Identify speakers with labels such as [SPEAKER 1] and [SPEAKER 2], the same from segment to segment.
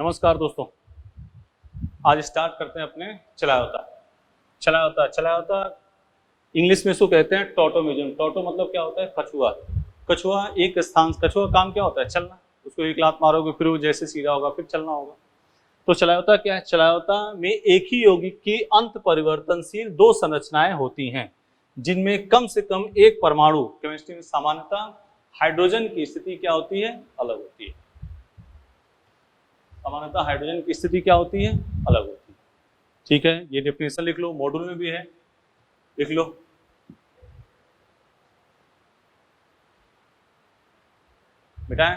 [SPEAKER 1] नमस्कार दोस्तों, आज स्टार्ट करते हैं अपने चलाया होता इंग्लिश में इसको कहते हैं टॉटोमिज्म। टॉटो मतलब क्या होता है? कछुआ। कछुआ एक स्थान, कछुआ काम क्या होता है? चलना। उसको एक लात मारोगे फिर वो जैसे सीधा होगा फिर चलना होगा। तो चलाया क्या है? चलाया में एक ही यौगिक की अंत परिवर्तनशील दो संरचनाएं होती हैं जिनमें कम से कम एक परमाणु, केमिस्ट्री में सामान्यतः हाइड्रोजन की स्थिति क्या होती है? अलग होती है। सामान्यतः हाइड्रोजन की स्थिति क्या होती है? अलग होती है। ठीक है, ये डेफिनेशन लिख लो, मॉड्यूल में भी है, लिख लो। बेटा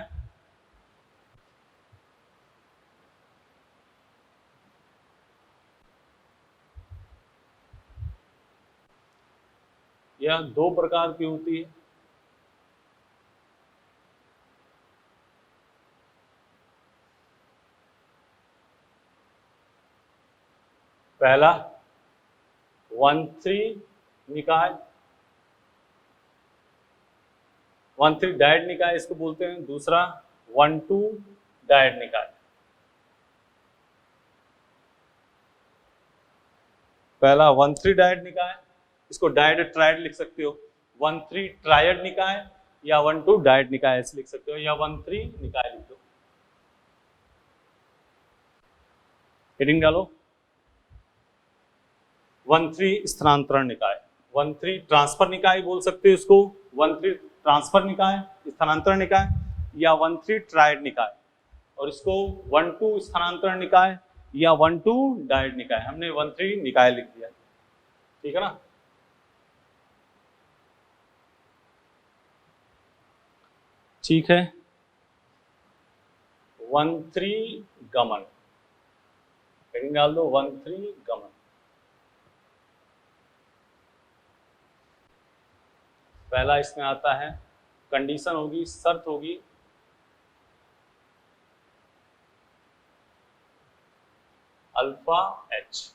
[SPEAKER 1] यह दो प्रकार की होती है। पहला 1,3 निकाय, 1,3 डायड निकाय इसको बोलते हैं। दूसरा 1,2 डायड निकाय। पहला 1,3 डायड निकाय, इसको डायड ट्रायड लिख सकते हो। 1,3 ट्रायड निकाय या 1,2 डायड निकाय ऐसे लिख सकते हो, या 1,3 निकाय लिख दो। हेडिंग डालो। 1,3 स्थानांतरण निकाय, 1,3 ट्रांसफर निकाय बोल सकते हो इसको। 1,3 ट्रांसफर निकाय, स्थानांतरण निकाय, या 1,3 ट्रायड निकाय। और इसको 1,2 स्थानांतरण निकाय या 1,2 डायड निकाय। हमने 1,3 निकाय लिख दिया, ठीक है ना। ठीक है, 1,3 गमन, हेडिंग डाल दो 1,3 गमन। पहला इसमें आता है, कंडीशन होगी, शर्त होगी, अल्फा एच।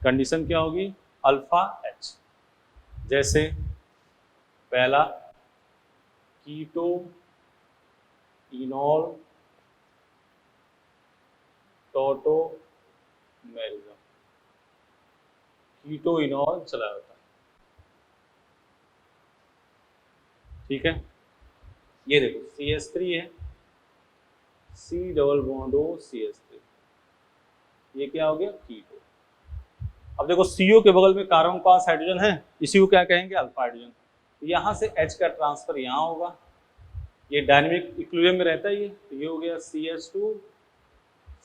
[SPEAKER 1] कंडीशन क्या होगी? Alpha H. जैसे पहला कीटो इनॉल टॉटोमेरिज्म, कीटो इनॉल चला जाता है। ठीक है, ये देखो CH3 है, C double bond O CH3, ये क्या हो गया? कीटो। अब देखो CO के बगल में कार्बन के पास हाइड्रोजन है, इसी को क्या कहेंगे? Alpha hydrogen. यहाँ से H का ट्रांसफर यहाँ होगा, ये डायनेमिक इक्विलिब्रियम में रहता ही है, तो ये हो गया CH2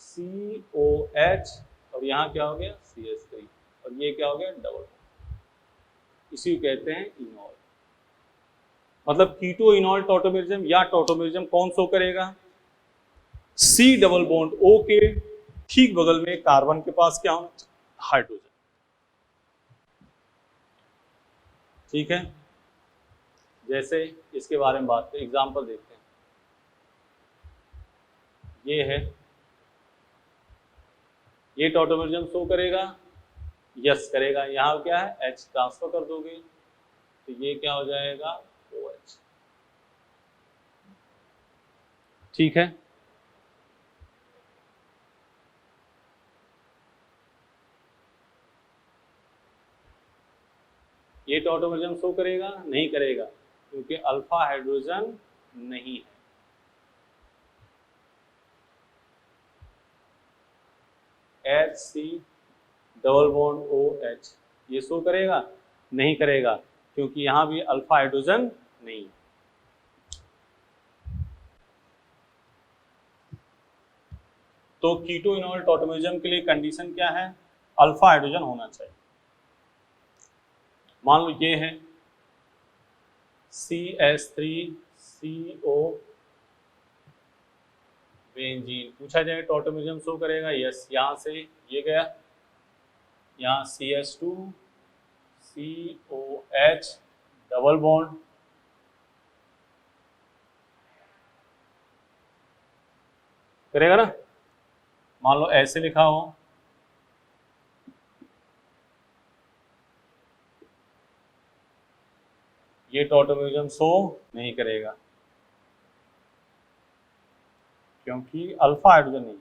[SPEAKER 1] COH, और यहाँ क्या हो गया? CH3, और ये क्या हो गया? डबल। इसी को कहते हैं इनॉल। मतलब कीटो इनॉल टॉटोमेरिज्म या टॉटोमेरिज्म कौन शो करेगा? C डबल बॉन्ड O के ठीक बगल में कार्बन के पास क्या होना चाहिए? हाइड्रोजन। ठीक है, जैसे इसके बारे में बात करें, एग्जांपल देखते हैं। ये है, ये टॉटोमेरिज्म शो करेगा? यस करेगा। यहाँ क्या है? H ट्रांसफर कर दोगे तो ये क्या हो जाएगा? OH। ठीक है, ये टॉटोमेरिज्म शो करेगा? नहीं करेगा, क्योंकि अल्फा हाइड्रोजन नहीं है। HC डबल बॉन्ड OH, ये शो करेगा? नहीं करेगा, क्योंकि यहाँ भी अल्फा हाइड्रोजन नहीं है। तो कीटो इनॉल टॉटोमेरिज्म के लिए कंडीशन क्या है? अल्फा हाइड्रोजन होना चाहिए। मान लो ये है CH3CO बेंजीन, पूछा जाए टॉटोमेरिज्म शो करेगा? यस। यहाँ से ये गया, यहाँ CH2 COH डबल बॉन्ड, करेगा ना। मान लो ऐसे लिखा हो, ये टॉटोमेरिज्म शो नहीं करेगा। क्योंकि अल्फा हाइड्रोजन नहीं,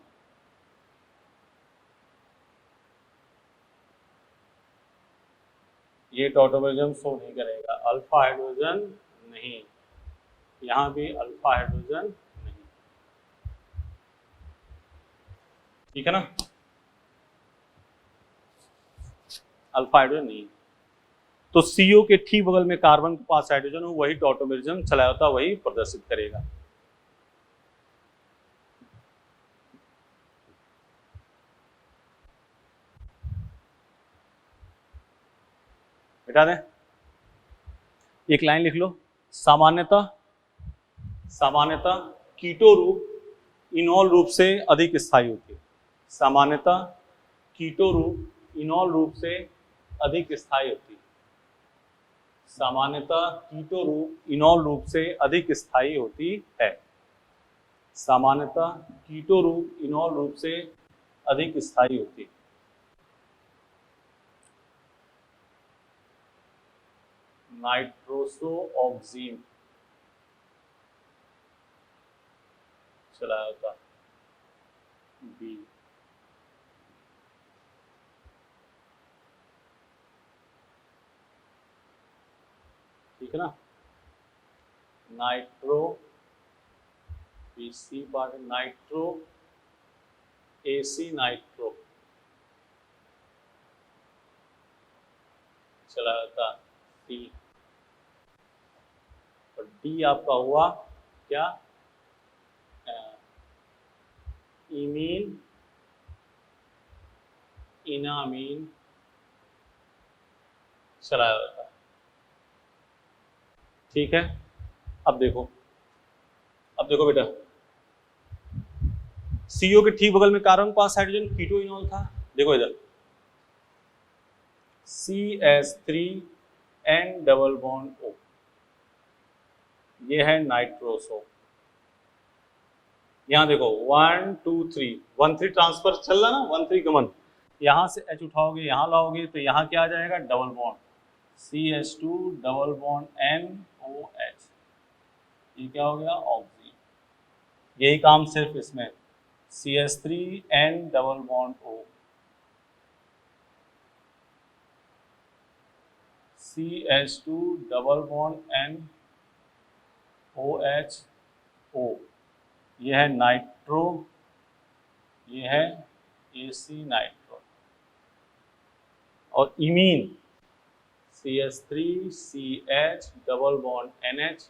[SPEAKER 1] ये टॉटोमेरिज्म शो नहीं करेगा, अल्फा हाइड्रोजन नहीं, यहाँ भी अल्फा हाइड्रोजन नहीं, ठीक है ना, अल्फा हाइड्रोजन नहीं। तो सीओ के ठीक बगल में कार्बन के पास हाइड्रोजन हो, वही टॉटोमेरिज्म चला होता, वही प्रदर्शित करेगा। बेटा दें, एक लाइन लिख लो, सामान्यतः सामान्यतः कीटो रूप इनॉल रूप से अधिक स्थायी होती है, सामान्यतः कीटो रूप इनॉल रूप से अधिक स्थायी होती है, सामान्यतः कीटो रूप इनॉल रूप से अधिक स्थायी होती है, सामान्यतः कीटो रूप इनॉल रूप से अधिक स्थायी होती है। नाइट्रोसोऑक्सीन चलाया होता बी, ठीक है ना, nitro BC part nitro AC nitro चला जाता डी, और डी आपका हुआ क्या, इमीन इनामीन चलाया जाता है, ठीक है। अब देखो बेटा, सीओ के ठीक बगल में कार्बन पास हाइड्रोजन कीटो इनॉल था, देखो इधर CH3N डबल बॉन्ड O, ये है नाइट्रोसो, यहाँ देखो 1 2 3 1 3 ट्रांसफर चल रहा ना, 1 3 गमन, यहाँ से H उठाओगे यहाँ लाओगे तो यहाँ क्या आ जाएगा, double bond CH2 double bond NOH, ये क्या हो गया, ऑक्सीजन, यही काम सिर्फ इसमें CH3N double bond O, CH2 double bond NOH O, ये है नाइट्रो, ये है AC नाइट्रो, और imine CH3CH double bond NH,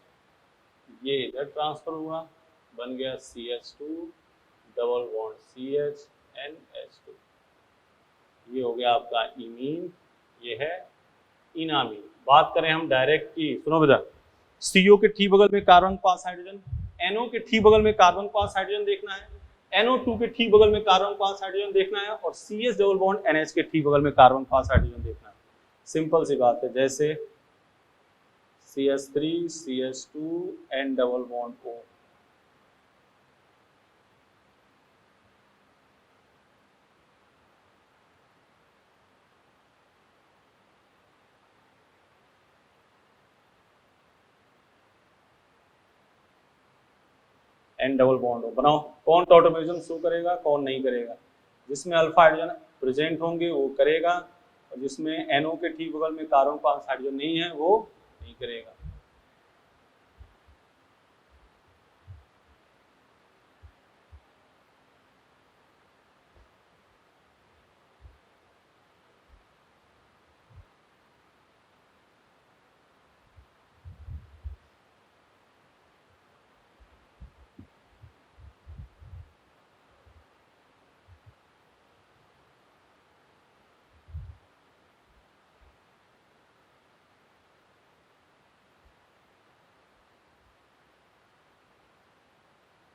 [SPEAKER 1] ये इधर ट्रांसफर हुआ, बन गया CH2 double bond CH NH2, ये हो गया आपका इमीन, ये है इनामीन। बात करें हम डायरेक्ट की, सुनो बेटा, CO के ठीक बगल में कार्बन पास हाइड्रोजन, NO के ठीक बगल में कार्बन पास हाइड्रोजन देखना है, NO2 के ठीक बगल में कार्बन पास हाइड्रोजन देखना है, और CH डबल बॉन्ड NH के ठीक बगल में कार्बन पास हाइड्रोजन देखना है। सिंपल सी बात है, जैसे CH3 CH2 N double bond O, N double bond हो, बनाओ कौन टॉटोमेरिज्म शो करेगा, कौन नहीं करेगा, जिसमें अल्फा हाइड्रोजन प्रेजेंट होंगे वो करेगा, और जिसमें NO के ठीक बगल में कार्बन पास हाइड्रोजन नहीं है वो नहीं करेगा।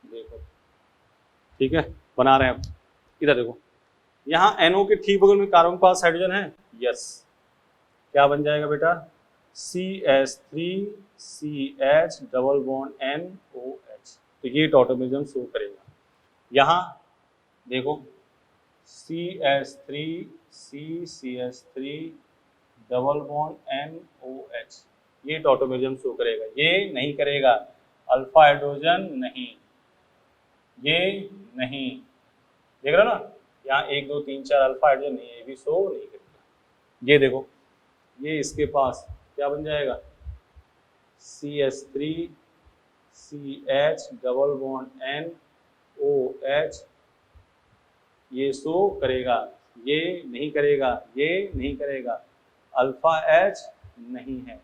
[SPEAKER 1] देखो ठीक है, बना रहे हैं अब, इधर देखो, यहाँ NO के ठीक बगल में कार्बन पास हाइड्रोजन है, यस, क्या बन जाएगा बेटा, CH3CH डबल बॉन्ड NOH, तो ये टॉटोमेरिज्म शो करेगा। यहाँ देखो CH3CCH3 डबल बॉन्ड NOH, ये टॉटोमेरिज्म शो करेगा, ये नहीं करेगा, अल्फा हाइड्रोजन नहीं, ये नहीं, देख रहे हो ना, यहाँ 1 2 3 4 अल्फा हाइड्रोजन नहीं है, ये भी शो नहीं करेगा। ये देखो, ये इसके पास क्या बन जाएगा, CH3 CH double bond NOH, ये शो करेगा, ये नहीं करेगा, ये नहीं करेगा, अल्फा H नहीं है।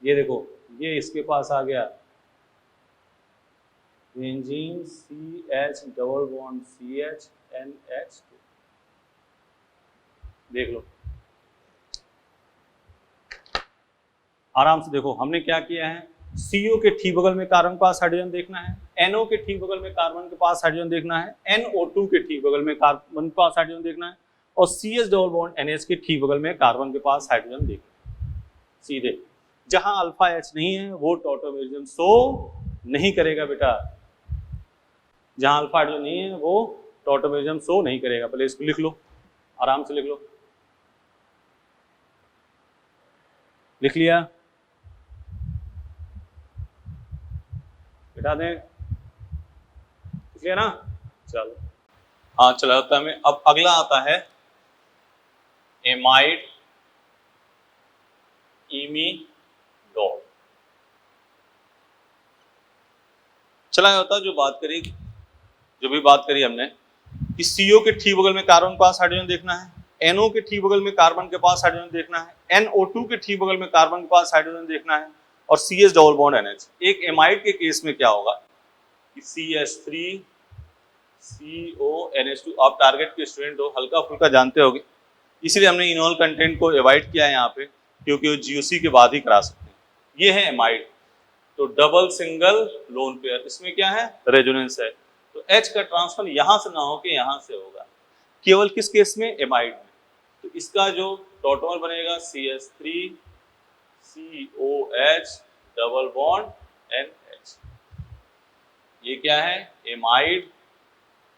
[SPEAKER 1] ये देखो, ये इसके पास आ गया, benzene CH double bond CH NH2, देख लो आराम से। देखो हमने क्या किया है, CO के ठीक बगल में कार्बन के पास हाइड्रोजन देखना है, NO के ठीक बगल में कार्बन के पास हाइड्रोजन देखना है, NO2 के ठीक बगल में कार्बन के पास हाइड्रोजन देखना है, और CH डबल बॉन्ड NH के ठीक बगल में कार्बन के पास हाइड्रोजन देखना है। सीधे जहां अल्फा H नहीं है वो टॉटोमेरिज्म शो नहीं करेगा बेटा, जहां अल्फा हाइड्रोजन नहीं है वो टॉटोमेरिज्म शो नहीं करेगा। पहले इसको लिख लो, आराम से लिख लो, लिख लिया, बिठा दें, लिख लिया ना, चलो हाँ चला होता है। अब अगला आता है एमाइड इमीडोल। चला होता है, जो भी बात करी हमने कि CO के ठीक बगल में कार्बन के पास हाइड्रोजन देखना है, NO के ठीक बगल में कार्बन के पास हाइड्रोजन देखना है, NO2 के ठीक बगल में कार्बन के पास हाइड्रोजन देखना है, और CH डबल बॉन्ड NH। एक एमाइड के केस में क्या होगा कि CH3 CO NH2, आप टारगेट के स्टूडेंट हो, हल्का फुल्का जानते होगे, इसलिए हमने इनॉल कंटेंट को अवॉइड किया है यहाँ पे, क्योंकि वो GOC के बाद ही करा सकते हैं। ये है एमाइड, तो डबल सिंगल लोन पेयर, इसमें क्या है, रेजोनेंस है, तो H का ट्रांसफर यहां से ना होके यहां से होगा, केवल किस केस में, एमाइड में। तो इसका जो टॉटोमर बनेगा CH3 COH double bond NH, ये क्या है, एमाइड,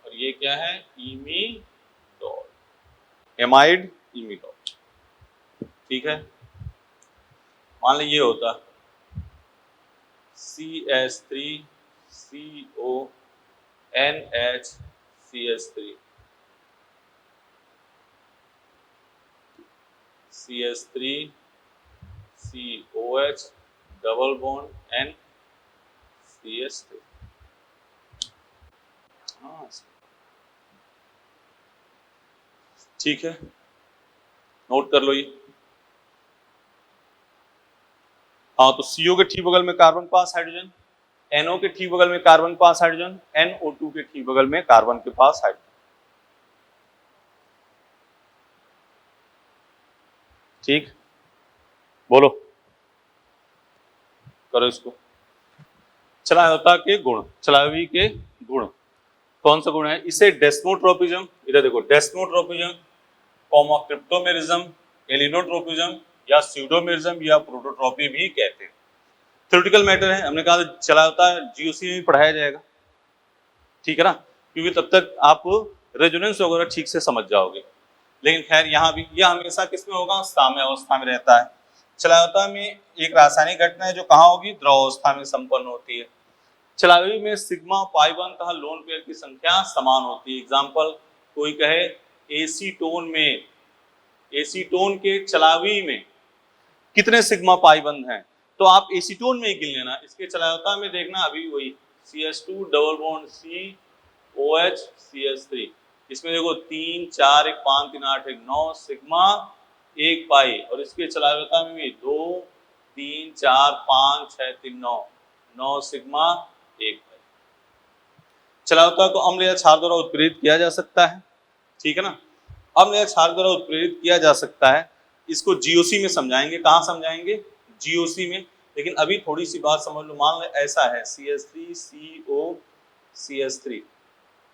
[SPEAKER 1] और ये क्या है, इमीडोल, एमाइड इमीडोल। ठीक है, मान लीजिए ये होता CH3 CO NH CH3 CH3 COH double bond N CH3। हाँ ठीक है, नोट कर लो ये। हाँ तो CO के ठीक बगल में कार्बन के पास हाइड्रोजन, NO के ठीक बगल में कार्बन के पास हाइड्रोजन, NO2 के ठीक बगल में कार्बन के पास हाइड्रोजन। ठीक, बोलो, करो इसको। चलायवता के गुण, चलावी के गुण कौन सा गुण है, इसे डेस्मोट्रोपिज्म, इधर देखो, डेस्मोट्रोपिज्म, क्रिप्टोमेरिज्म, एलिनोट्रोपिज्म, या स्यूडोमेरिज्म, या प्रोटोट्रोपी भी कहते हैं। थ्योरेटिकल मैटर है, हमने कहा चला होता है GOC में भी पढ़ाया जाएगा, ठीक है ना, क्योंकि तब तक आप रेजोनेंस वगैरह ठीक से समझ जाओगे। लेकिन खैर यहाँ भी यह हमेशा किसमें होगा, साम्य अवस्था में रहता है। चलायवता में एक रासायनिक घटना है जो कहाँ होगी, द्रव अवस्था में संपन्न होती है। चलावी में सिग्मा पाई वन तथा लोन पेयर की संख्या समान होती है। एग्जाम्पल, कोई कहे एसीटोन में, एसीटोन के चलावी में कितने सिग्मा पाई बंद हैं, तो आप एसीटोन में ही गिन लेना, इसके चलायवता में देखना अभी वही CH2 double bond COH CH3, इसमें देखो 3 4 1 5 3 8 1 9 सिग्मा 1 पाई, और इसके चलायवता में भी 2 3 4 5 6 3 9 9 सिग्मा 1 पाई। चलायवता को अम्ल या क्षार द्वारा उत्प्रेरित किया जा सकता है, ठीक है ना, अम्ल या क्षार द्वारा उत्प्रेरित किया जा सकता है। इसको GOC में समझाएंगे, कहाँ समझाएंगे, GOC में। लेकिन अभी थोड़ी सी बात समझ लो, मान लो ऐसा है CH3 CO CH3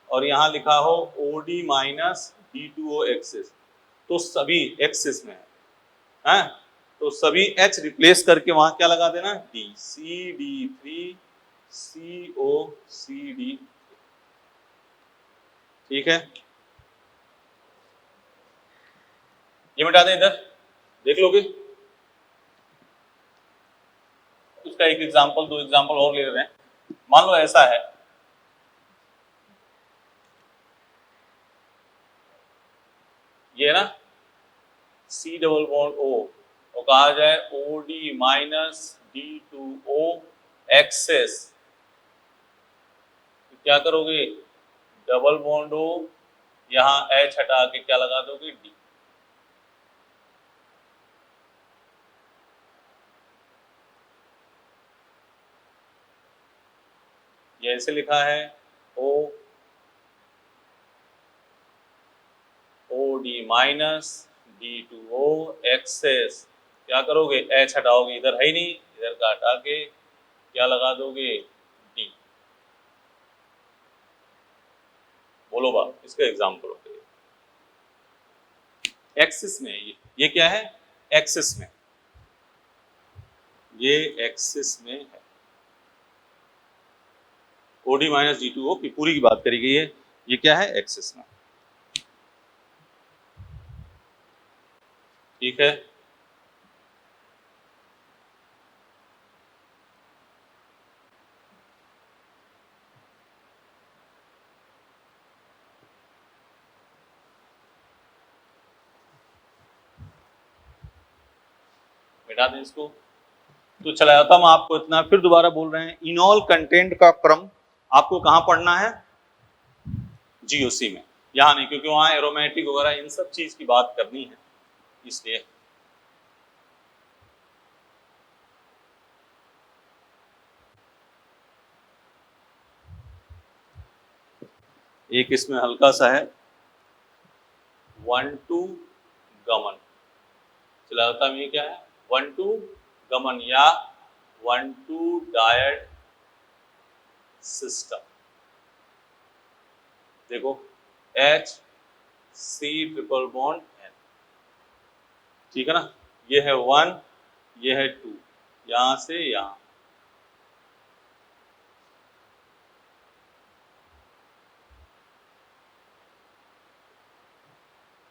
[SPEAKER 1] और यहाँ लिखा हो OD माइनस D2O एक्सिस, तो सभी एक्सिस में है, तो सभी H रिप्लेस करके वहां क्या लगा देना, D, CD3 CO CD, ठीक है, ये मिटा दें, इधर देख लोगे। उसका एक एग्जांपल, 2 एग्जांपल और ले रहे हैं। मान लो ऐसा है ये ना सी डबल बॉन्ड ओ, और कहा जाए O D minus D two O excess, क्या करोगे, डबल बॉन्ड ओ, यहाँ एच हटा के क्या लगा दोगे, डी। ये ऐसे लिखा है O D minus D two O excess, क्या करोगे, एच हटाओगे, इधर है ही नहीं, इधर का हटा के क्या लगा दोगे, डी। बोलो बा, इसका एग्जाम्पल होते एक्सिस में, ये क्या है, एक्सिस में, ये एक्सिस में है, OD minus D two O की पूरी की बात करी गई है, ये क्या है, एक्सिस में। ठीक है, मिटा दें इसको। तो चला जाता हूं आपको इतना, फिर दोबारा बोल रहे हैं, इनॉल कंटेंट का क्रम आपको कहां पढ़ना है, जीओसी में, यहां नहीं, क्योंकि वहां एरोमेटिक वगैरह इन सब चीज की बात करनी है, इसलिए। एक इसमें हल्का सा है 1,2 गमन, चला जाता है, ये क्या है 1,2 गमन या 1,2 डायड सिस्टम। देखो H C triple bond N, ठीक है ना, ये है 1, ये है 2, यहां से यहां,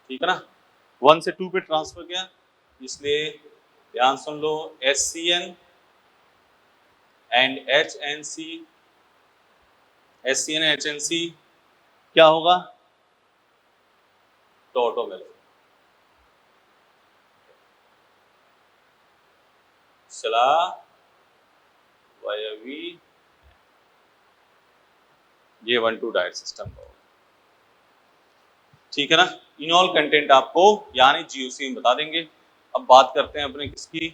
[SPEAKER 1] ठीक है ना, 1 से 2 पे ट्रांसफर किया, इसलिए ध्यान सुन लो, HCN and HNC, HCN HNC क्या होगा, टॉटोमेरो, चला वायवी, ये 1,2 डायड सिस्टम का होगा, ठीक है ना। इनॉल कंटेंट आपको यानी जीओसी में बता देंगे। अब बात करते हैं अपने किसकी,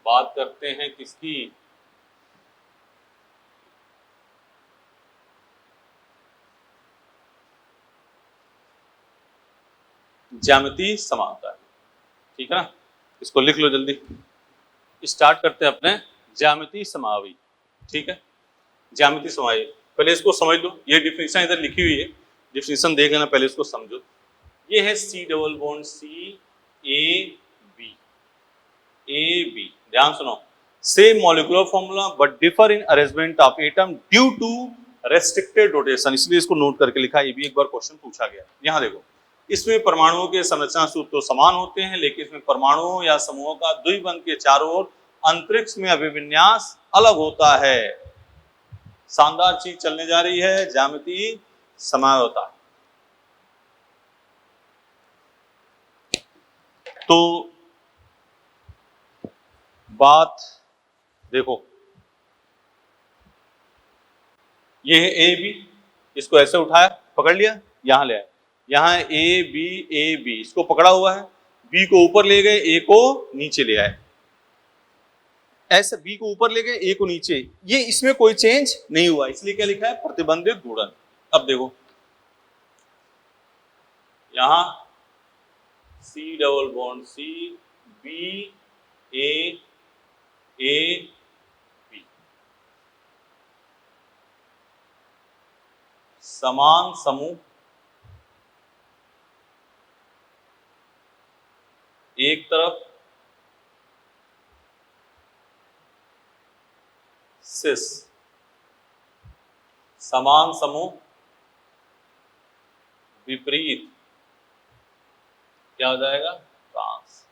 [SPEAKER 1] बात करते हैं किसकी, ज्यामितीय समानता, ठीक है ना, इसको लिख लो जल्दी। स्टार्ट करते हैं अपने ज्यामितीय समावी, ठीक है, ज्यामितीय समावी, पहले इसको समझ लो, ये डिफिनेशन इधर लिखी हुई है, डिफिनेशन देख लेना, पहले इसको समझो। ये है C double bond C A B, ध्यान सुनो, same molecular formula but differ in arrangement of atom due to restricted rotation, इसलिए इसको नोट करके लिखा, ये भी एक बार क्वेश्चन पूछा गया। यहाँ देखो, इसमें परमाणुओं के संरचना सूत्र तो समान होते हैं, लेकिन इसमें परमाणुओं या समूहों का द्विबंध के चारों ओर अंतरिक्ष में अभिविन्यास अलग होता है। शानदार चीज चलने जा रही है, ज्यामितीय समझौता। तो बात देखो, ये है ए बी, इसको ऐसे उठाया, पकड़ लिया, यहां ले आया, यहाँ ए बी इसको पकड़ा हुआ है, बी को ऊपर ले गए, ए को नीचे ले आए, ऐसे बी को ऊपर ले गए, ए को नीचे, ये इसमें कोई चेंज नहीं हुआ, इसलिए क्या लिखा है, प्रतिबंधित गुणन। अब देखो यहां C double bond C B A B, समान समूह, एक तरफ सिस, समान समूह विपरीत, क्या हो जाएगा, ट्रांस।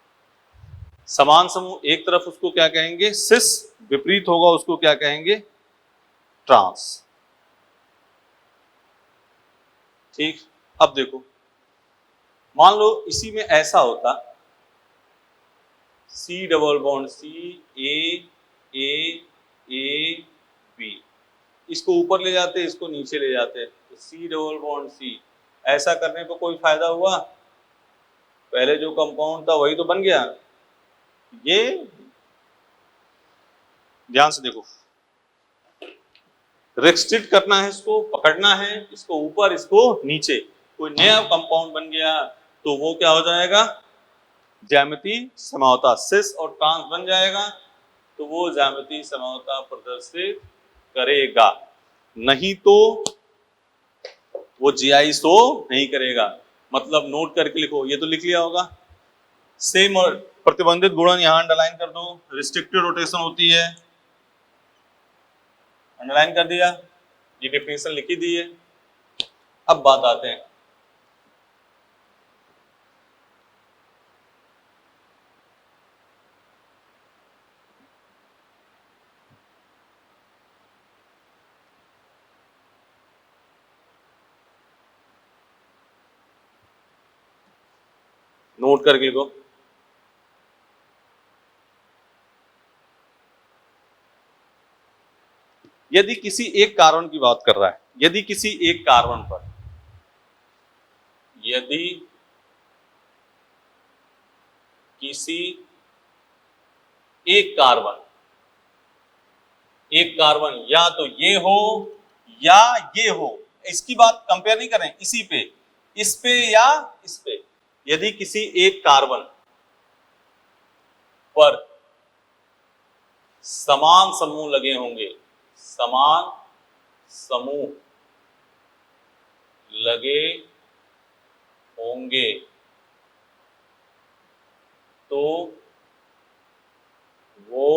[SPEAKER 1] समान समूह एक तरफ उसको क्या कहेंगे, सिस, विपरीत होगा उसको क्या कहेंगे, ट्रांस। ठीक, अब देखो मान लो इसी में ऐसा होता, C double bond C, A B, इसको ऊपर ले जाते, इसको नीचे ले जाते, तो C डबल बॉन्ड C, ऐसा करने पर कोई फायदा हुआ? पहले जो कंपाउंड था वही तो बन गया। ये ध्यान से देखो, रेस्ट्रिक्ट करना है, इसको पकड़ना है, इसको ऊपर इसको नीचे, कोई नया कंपाउंड बन गया तो वो क्या हो जाएगा? ज्यामितीय समरूपता, सिस और ट्रांस बन जाएगा, तो वो ज्यामितीय समरूपता प्रदर्शित करेगा, नहीं तो वो जीआई शो नहीं करेगा। मतलब नोट करके लिखो, ये तो लिख लिया होगा। सेम और प्रतिबंधित गुणन यहां अंडरलाइन कर दो, रिस्ट्रिक्टेड रोटेशन होती है, अंडरलाइन कर दिया, ये डेफिनेशन लिखी दी है। अब बात आते हैं नोट करके लिखो, यदि किसी एक कार्बन की बात कर रहा है, यदि किसी एक कार्बन पर, यदि किसी एक कार्बन, एक कार्बन या तो ये हो या ये हो, इसकी बात कंपेयर नहीं कर रहे हैं, इसी पे, इस पे या इस पे, यदि किसी एक कार्बन पर समान समूह लगे होंगे, समान समूह लगे होंगे, तो वो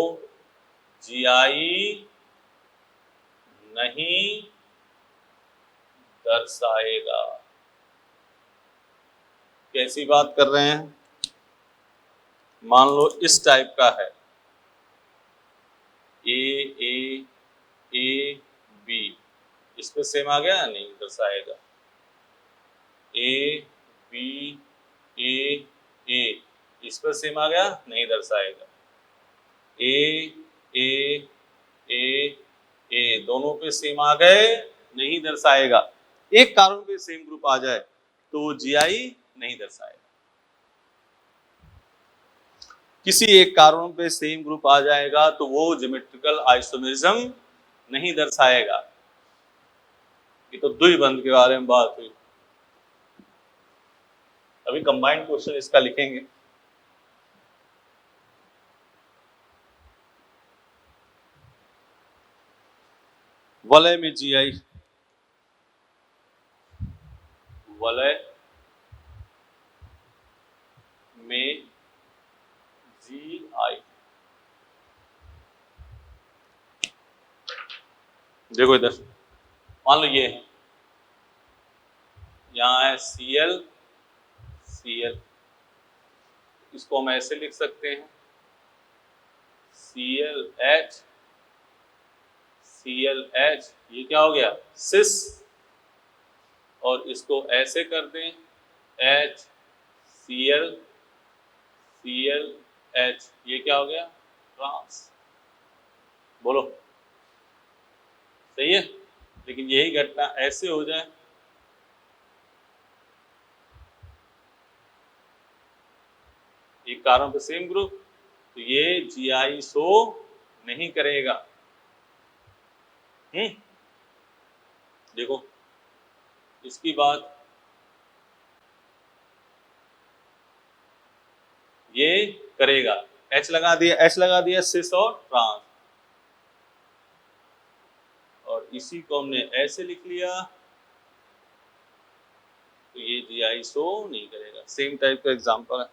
[SPEAKER 1] जीआई नहीं दर्शाएगा। कैसी बात कर रहे हैं? मान लो इस टाइप का है, ए बी, इस पे सेम आ गया, नहीं दर्शाएगा। ए बी ए, इस पर सेम आ गया, नहीं दर्शाएगा। ए दोनों पे सेम आ गए, नहीं दर्शाएगा। एक कार्बन पे सेम ग्रुप आ जाए तो वो जीआई नहीं दर्शाएगा। किसी एक कार्बन पे सेम ग्रुप आ जाएगा तो वो ज्योमेट्रिकल आइसोमेरिज्म नहीं दर्शाएगा। ये तो द्विबंध के बारे में बात हुई, अभी कंबाइंड क्वेश्चन इसका लिखेंगे। वलय में जीआई, वलय में जीआई, देखो इधर, मान लो ये है, यहाँ है Cl, इसको हम ऐसे लिख सकते हैं, ClH, ये क्या हो गया? सिस, और इसको ऐसे कर दें, HCl, ये क्या हो गया? ट्रांस। बोलो सही है? लेकिन यही घटना ऐसे हो जाए, एक कार्बन पे सेम ग्रुप, तो ये जीआई शो नहीं करेगा। देखो इसकी बात, ये करेगा, H लगा दिया सिस और ट्रांस, और इसी को हमने ऐसे लिख लिया, तो ये जीआई शो नहीं करेगा। सेम टाइप का एग्जांपल है।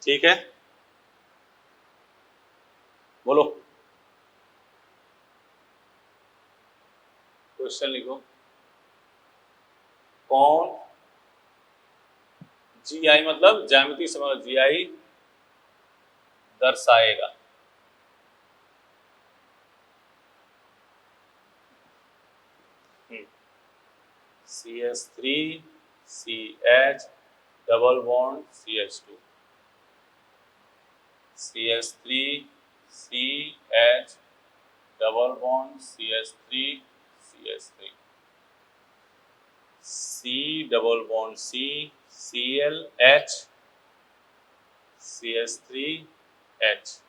[SPEAKER 1] ठीक है, बोलो क्वेश्चन लिखो। कौन GI मतलब ज्यामितीय समारोह GI दर्शाएगा? CH3 CH double bond CH2 CH3 CH double bond CH3 CH3 C double bond C Cl H CH3 H।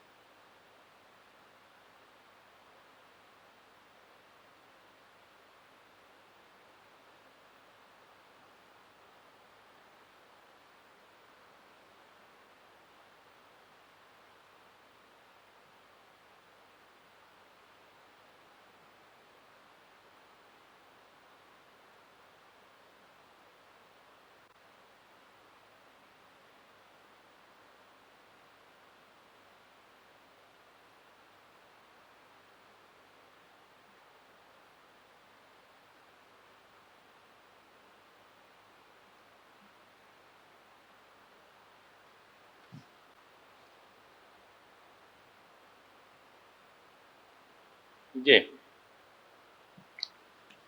[SPEAKER 1] ये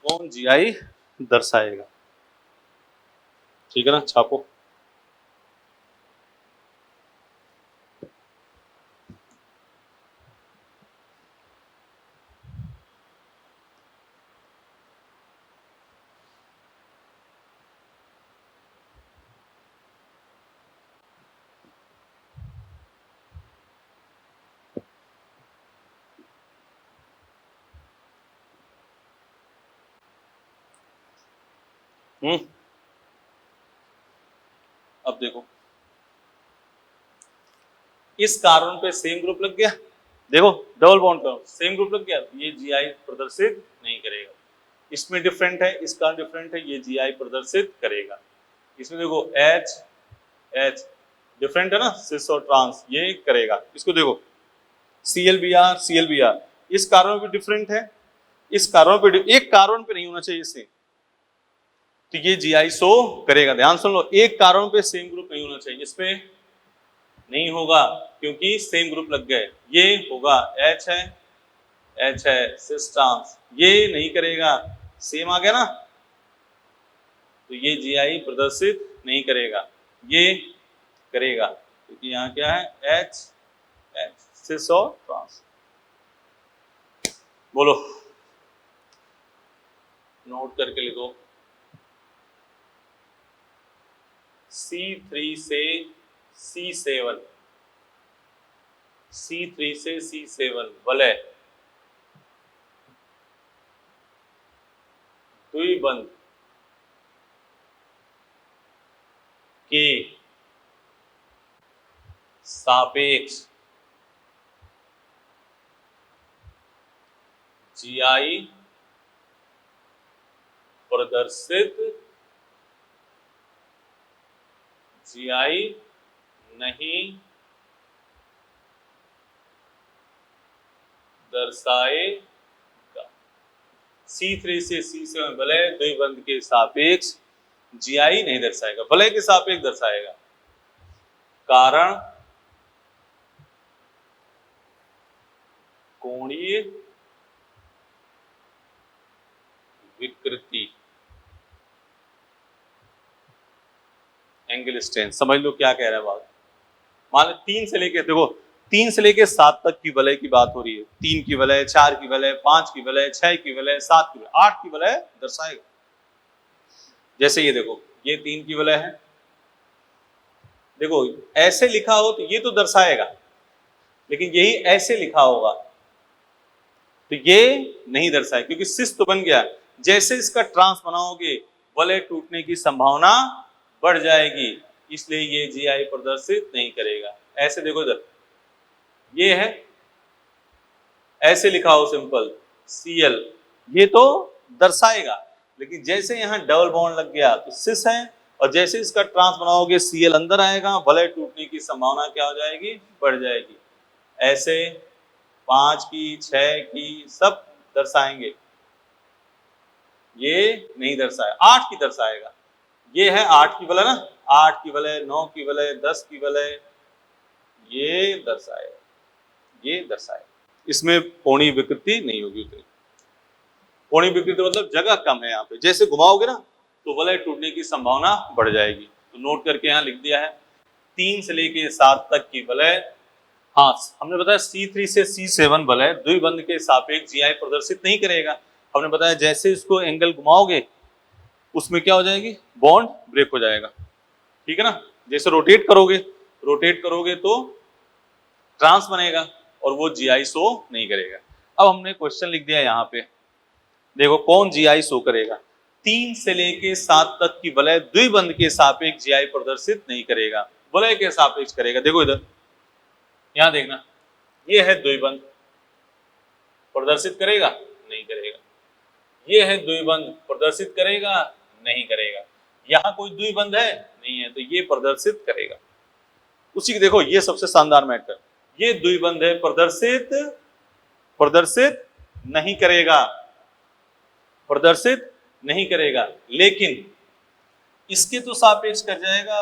[SPEAKER 1] कौन GI दर्शाएगा? ठीक है ना, छापो। अब देखो, इस कार्बन पे सेम ग्रुप लग गया, देखो डबल बॉन्ड का सेम ग्रुप लग गया, ये GI प्रदर्शित नहीं करेगा। इसमें डिफरेंट है, इसका डिफरेंट है, ये GI प्रदर्शित करेगा। इसमें देखो H H डिफरेंट है ना, सिस और ट्रांस, ये करेगा। इसको देखो ClBr इस कार्बन पे डिफरेंट है, इस कार्बन पे एक कार्बन पे नहीं होना चाहिए इससे, तो ये GI शो करेगा। ध्यान सुन लो, एक कार्बन पे सेम ग्रुप नहीं होना चाहिए, इस पे नहीं होगा क्योंकि सेम ग्रुप लग गए। ये होगा H है सिस ट्रांस, ये नहीं करेगा, सेम आ गया ना, तो ये GI प्रदर्शित नहीं करेगा, ये करेगा क्योंकि यहाँ क्या है H सिस और ट्रांस। बोलो, नोट करके लिखो। C3 से C7 C3 से C7 वलय द्विबंध के सापेक्ष GI प्रदर्शित GI नहीं दर्शाएगा। C3 से C7 वलय द्विबंध के सापेक्ष GI नहीं दर्शाएगा, वलय के सापेक्ष दर्शाएगा। कारण कोणीय विकृति, एंगल स्ट्रेंथ। समझ लो क्या कह रहा है बात। मान लो 3 से लेके, देखो 3 से लेके 7 तक की वलय की बात हो रही है। 3 की वलय, 4 की वलय, 5 की वलय, 6 की वलय, 7 की वलय, 8 की वलय दर्शाएगा। जैसे ये देखो, ये 3 की वलय है, देखो ऐसे लिखा हो तो ये तो दर्शाएगा, लेकिन यही ऐसे लिखा होगा तो ये नहीं दर्शाएगा क्योंकि सिस तो बन गया। जैसे इसका ट्रांस बनाओगे वलय टूटने की संभावना बढ़ जाएगी, इसलिए ये GI प्रदर्शित नहीं करेगा। ऐसे देखो इधर, ये है ऐसे लिखा हो सिंपल Cl, ये तो दर्शाएगा, लेकिन जैसे यहाँ डबल बॉन्ड लग गया तो सिस है और जैसे इसका ट्रांस बनाओगे Cl अंदर आएगा, वलय टूटने की संभावना क्या हो जाएगी, बढ़ जाएगी। ऐसे 5 की 6 की सब दर्शाएंगे, ये नहीं दर्शाए, 8 की दर्शाएगा। ये है 8 की वलय ना, 8 की वलय, 9 की वलय, 10 की वलय, ये दर्शाएगा, ये दर्शाएगा। इसमें कोणीय विकृति नहीं होगी उतनी। कोणीय विकृति मतलब जगह कम है यहाँ पे, जैसे घुमाओगे ना तो वलय टूटने की संभावना बढ़ जाएगी। तो नोट करके यहाँ लिख दिया है 3 से लेके 7 तक की वलय। हाँ, हमने बताया C3 से C7 वलय द्विबंध के सापेक्ष GI प्रदर्शित नहीं करेगा। हमने बताया जैसे इसको एंगल घुमाओगे उसमें क्या हो जाएगी, बॉन्ड ब्रेक हो जाएगा, ठीक है ना। जैसे रोटेट करोगे तो ट्रांस बनेगा और वो GI शो नहीं करेगा। अब हमने क्वेश्चन लिख दिया यहाँ पे, देखो कौन GI शो करेगा, 3 से लेके 7 तक की वलय द्विबंध के सापेक्ष GI प्रदर्शित नहीं करेगा, वलय के सापेक्ष करेगा। देखो इधर, यहां देखना, ये है द्विबंध, प्रदर्शित करेगा, नहीं करेगा। ये है द्विबंध, प्रदर्शित करेगा, नहीं करेगा। यहां कोई द्विबंध है नहीं है, तो ये प्रदर्शित करेगा। उसी की देखो, ये सबसे शानदार मैटर, ये द्विबंध है, प्रदर्शित नहीं करेगा, प्रदर्शित नहीं करेगा, लेकिन इसके तो सापेक्ष कर जाएगा।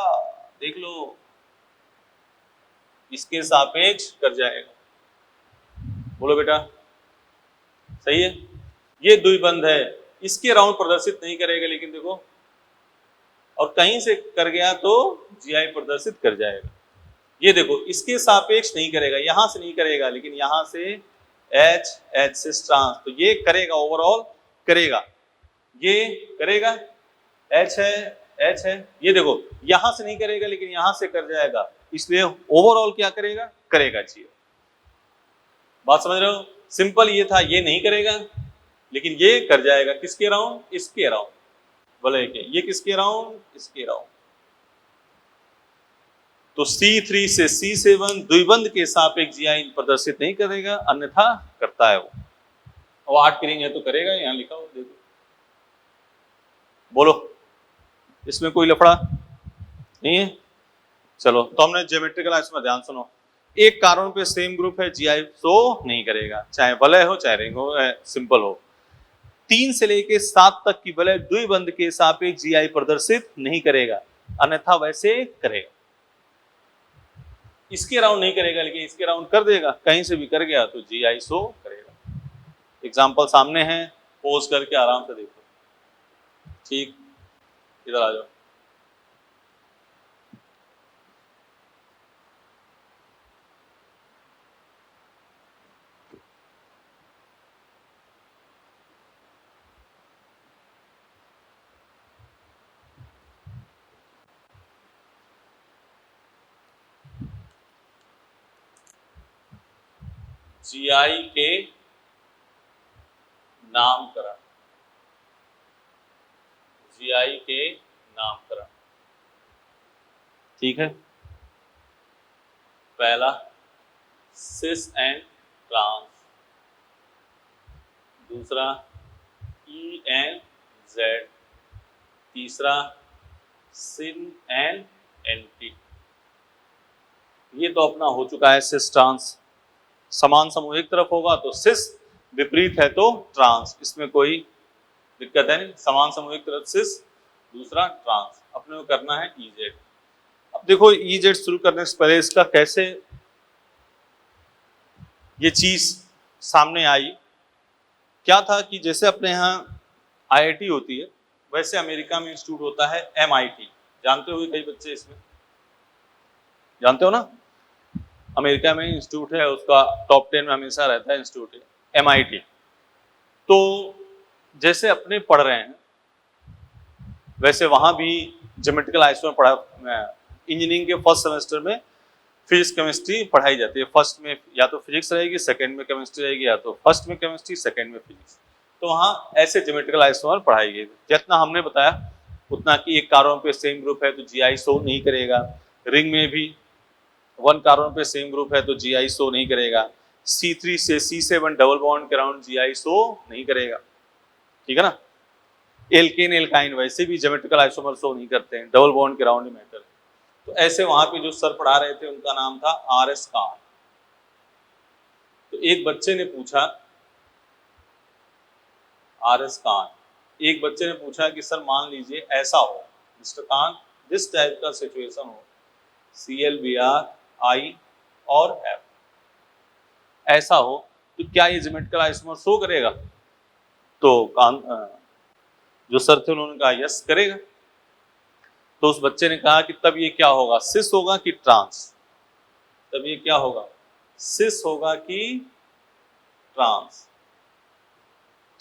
[SPEAKER 1] देख लो, इसके सापेक्ष कर जाएगा। बोलो बेटा, सही है। ये द्विबंध है, इसके राउंड प्रदर्शित नहीं करेगा, लेकिन देखो, और कहीं से कर गया तो GI प्रदर्शित कर जाएगा। ये देखो, इसके सापेक्ष नहीं करेगा, यहां से नहीं करेगा, लेकिन यहां से H से ट्रांस, तो ये करेगा, ओवरऑल करेगा, ये करेगा, H है, ये देखो यहां से नहीं करेगा, लेकिन यहां से कर जाएगा, इसलिए ओवरऑल क्या करेगा, करेगा GI। बात समझ रहे हो, सिंपल ये था, ये नहीं करेगा लेकिन ये कर जाएगा, किसके राउंड, इसके राउंड, वलय के, ये किसके राउंड, इसके राउंड। तो C3 से C7 द्विबंध के सापेक्ष GI प्रदर्शित नहीं करेगा, अन्यथा करता है वो। और 8 की रिंग है तो करेगा, यहां लिखा हो देखो। बोलो, इसमें कोई लफड़ा नहीं है। चलो, तो हमने ज्योमेट्रिकल आइसोमर, ध्यान सुनो, एक कार्बन पे सेम ग्रुप है, GI शो नहीं करेगा, चाहे वलय हो चाहे रिंग हो, सिंपल हो। 3 से लेके 7 तक की वलय द्विबंध के सापेक्ष GI प्रदर्शित नहीं करेगा, अन्यथा वैसे करेगा। इसके राउंड नहीं करेगा, लेकिन इसके राउंड कर देगा, कहीं से भी कर गया तो GI शो करेगा। एग्जाम्पल सामने है, पोज करके आराम से देखो। ठीक, इधर आ जाओ। GI के नामकरण, GI के नामकरण, ठीक है। पहला सिस एंड ट्रांस, दूसरा E एंड Z, तीसरा सिन एंड एंटी। ये तो अपना हो चुका है सिस ट्रांस। समान समूह एक तरफ होगा तो सिस, विपरीत है तो ट्रांस, इसमें कोई दिक्कत है नहीं। समान समूह एक तरफ सिस, दूसरा ट्रांस, अपने को करना है EZ। अब देखो, EZ शुरू करने से पहले इसका कैसे ये चीज सामने आई, क्या था कि जैसे अपने यहाँ IIT होती है, वैसे अमेरिका में इंस्टीट्यूट होता है MIT। जानते हो कई बच्चे, इसमें जानते हो ना, अमेरिका में इंस्टीट्यूट है, उसका टॉप 10 में हमेशा रहता है इंस्टीट्यूट है MIT। तो जैसे अपने पढ़ रहे हैं वैसे वहां भी ज्योमेट्रिकल आइसोमर पढ़ा, इंजीनियरिंग के फर्स्ट सेमेस्टर में फिजिक्स केमिस्ट्री पढ़ाई जाती है। फर्स्ट में या तो फिजिक्स रहेगी, सेकंड में केमिस्ट्री रहेगी, या तो फर्स्ट में केमिस्ट्री, सेकंड में फिजिक्स। तो वहाँ ऐसे ज्योमेट्रिकल आइसोमर पढ़ाई गई। जितना हमने बताया उतना कि एक कार्बन पे सेम ग्रुप है तो GI शो नहीं करेगा, रिंग में भी 1 कार्बन पे सेम ग्रुप है तो GI शो नहीं करेगा, C3 से C7 डबल बॉन्ड के अराउंड GI शो नहीं करेगा, ठीक है ना। एल्केन एल्काइन वैसे भी ज्योमेट्रिकल आइसोमर शो नहीं करते हैं, डबल बॉन्ड के राउंड मैटर। तो ऐसे वहां पे जो सर पढ़ा रहे थे उनका नाम था RS कान। तो एक बच्चे ने पूछा, RS कान, एक बच्चे ने पूछा कि सर मान लीजिए ऐसा हो मिस्टर कान, जिस टाइप का सिचुएशन हो ClBr I और F ऐसा हो, तो क्या ये ज्योमेट्रिकल आइसोमर शो करेगा? तो कान जो सर थे उन्होंने कहा यस करेगा। तो उस बच्चे ने कहा कि तब ये क्या होगा, सिस होगा कि ट्रांस? तब ये क्या होगा, सिस होगा कि ट्रांस?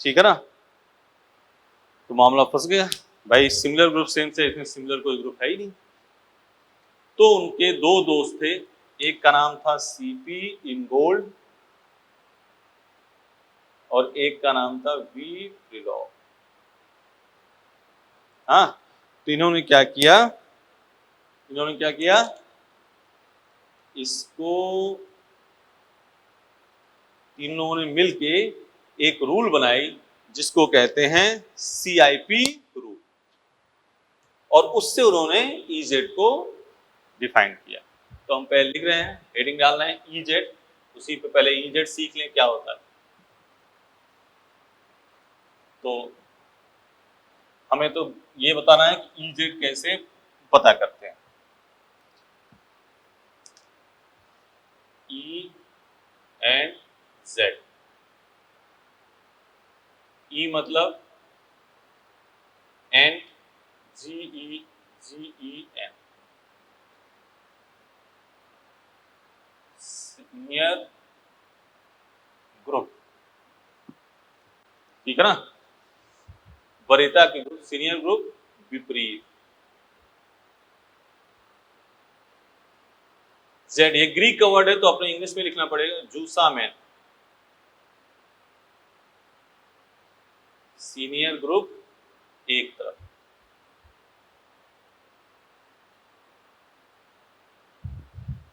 [SPEAKER 1] ठीक है ना। तो मामला फंस गया भाई, सिमिलर ग्रुप सेम से, इसमें सिमिलर कोई ग्रुप है ही नहीं। तो उनके दो दोस्त थे, एक का नाम था CP इंगोल्ड और एक का नाम था V प्रिलॉग। हाँ, तो इन्होंने क्या किया, इसको तीन लोगों ने मिलके एक रूल बनाई जिसको कहते हैं CIP रूल, और उससे उन्होंने EZ को डिफाइन किया। तो हम पहले लिख रहे हैं, हेडिंग डालना है EZ, उसी पे पहले EZ सीख लें क्या होता है। तो हमें तो ये बताना है कि EZ कैसे पता करते हैं। E एंड Z, E मतलब एंड, GEN सीनियर ग्रुप, ठीक है ना। वरीयता के ग्रुप, सीनियर ग्रुप विपरीत। Z ये ग्रीक का वर्ड है तो अपने इंग्लिश में लिखना पड़ेगा, जूसामेन, सीनियर ग्रुप एक तरफ।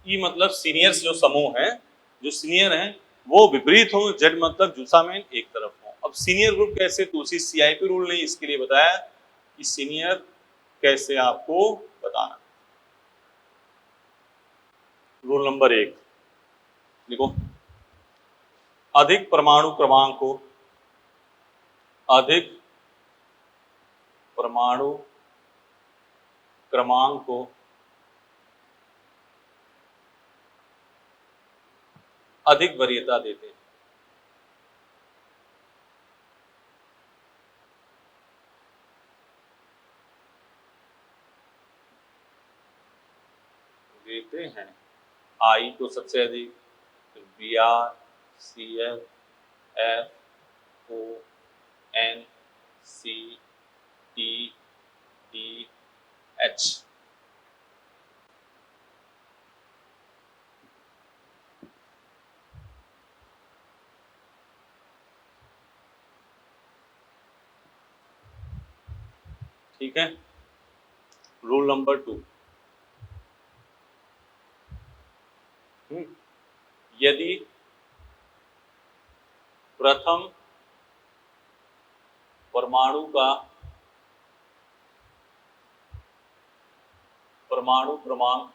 [SPEAKER 1] ई मतलब सीनियर्स जो समूह है, जो सीनियर हैं वो विपरीत हो, जेड मतलब जूसामेन एक तरफ हो। अब सीनियर ग्रुप कैसे, तो उसी CIP रूल ने इसके लिए बताया कि सीनियर कैसे आपको बताना। रूल नंबर 1 देखो, अधिक परमाणु क्रमांक को, अधिक परमाणु क्रमांक को अधिक वरीयता देते हैं। I को सबसे अधिक, फिर Br, Cl, F, O, N, C, E, D, H। ठीक है। रूल नंबर 2, यदि प्रथम परमाणु का परमाणु क्रमांक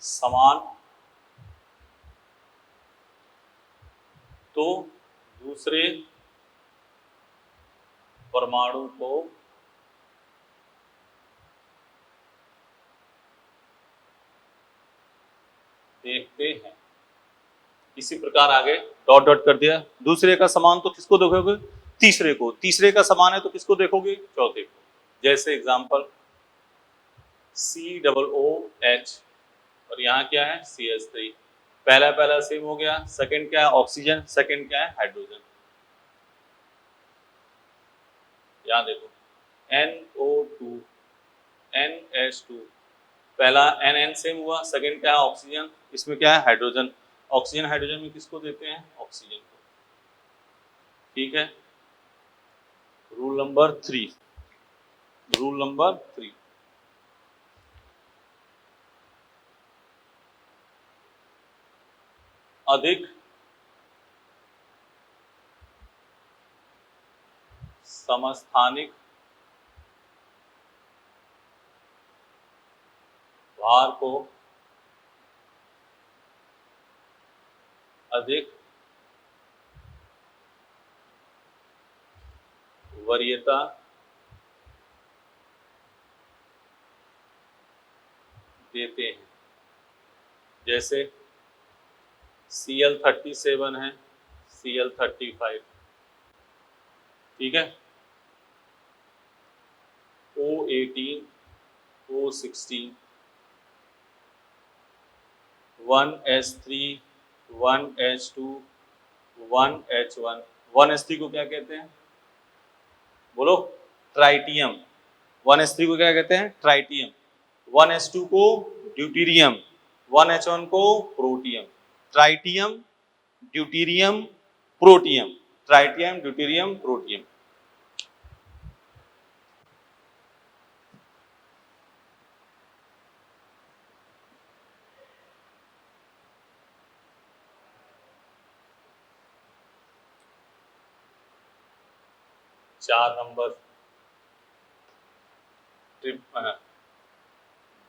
[SPEAKER 1] समान तो दूसरे परमाणु को देखते हैं। इसी प्रकार आगे डॉट डॉट कर दिया, दूसरे का समान तो किसको देखोगे, तीसरे को, तीसरे का समान है तो किसको देखोगे, चौथे को। जैसे एग्जांपल COOH और यहाँ क्या है CH3, पहला पहला सेम हो गया, सेकंड क्या है ऑक्सीजन, सेकंड क्या है हाइड्रोजन। यहाँ देखो NO2 NH2, पहला NN सेम हुआ, सेकंड क्या है ऑक्सीजन, इसमें क्या है हाइड्रोजन, ऑक्सीजन हाइड्रोजन में किसको देते हैं, ऑक्सीजन को। ठीक है। रूल नंबर 3, रूल नंबर 3, अधिक समस्थानिक भार को अधिक वरीयता देते हैं। जैसे Cl37 है, Cl35, ठीक है, O18, O16, 1s3, 1h2, 1h1। 1s3 को क्या कहते हैं? बोलो, ट्राइटियम। 1s3 को क्या कहते हैं? ट्राइटियम। 1s2 को ड्यूटीरियम, 1h1 को protium. Tritium, deuterium, protium. Tritium, deuterium, protium. चार नंबर,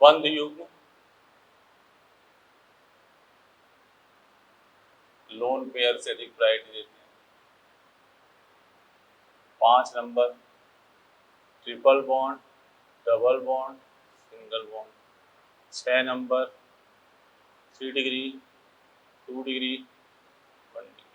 [SPEAKER 1] बंध युग्म लोन पेयर से अधिक प्रायोरिटी देते हैं। 5 number, triple bond, double bond, single bond. 6 number, 3 degree, 2 degree, 1 degree.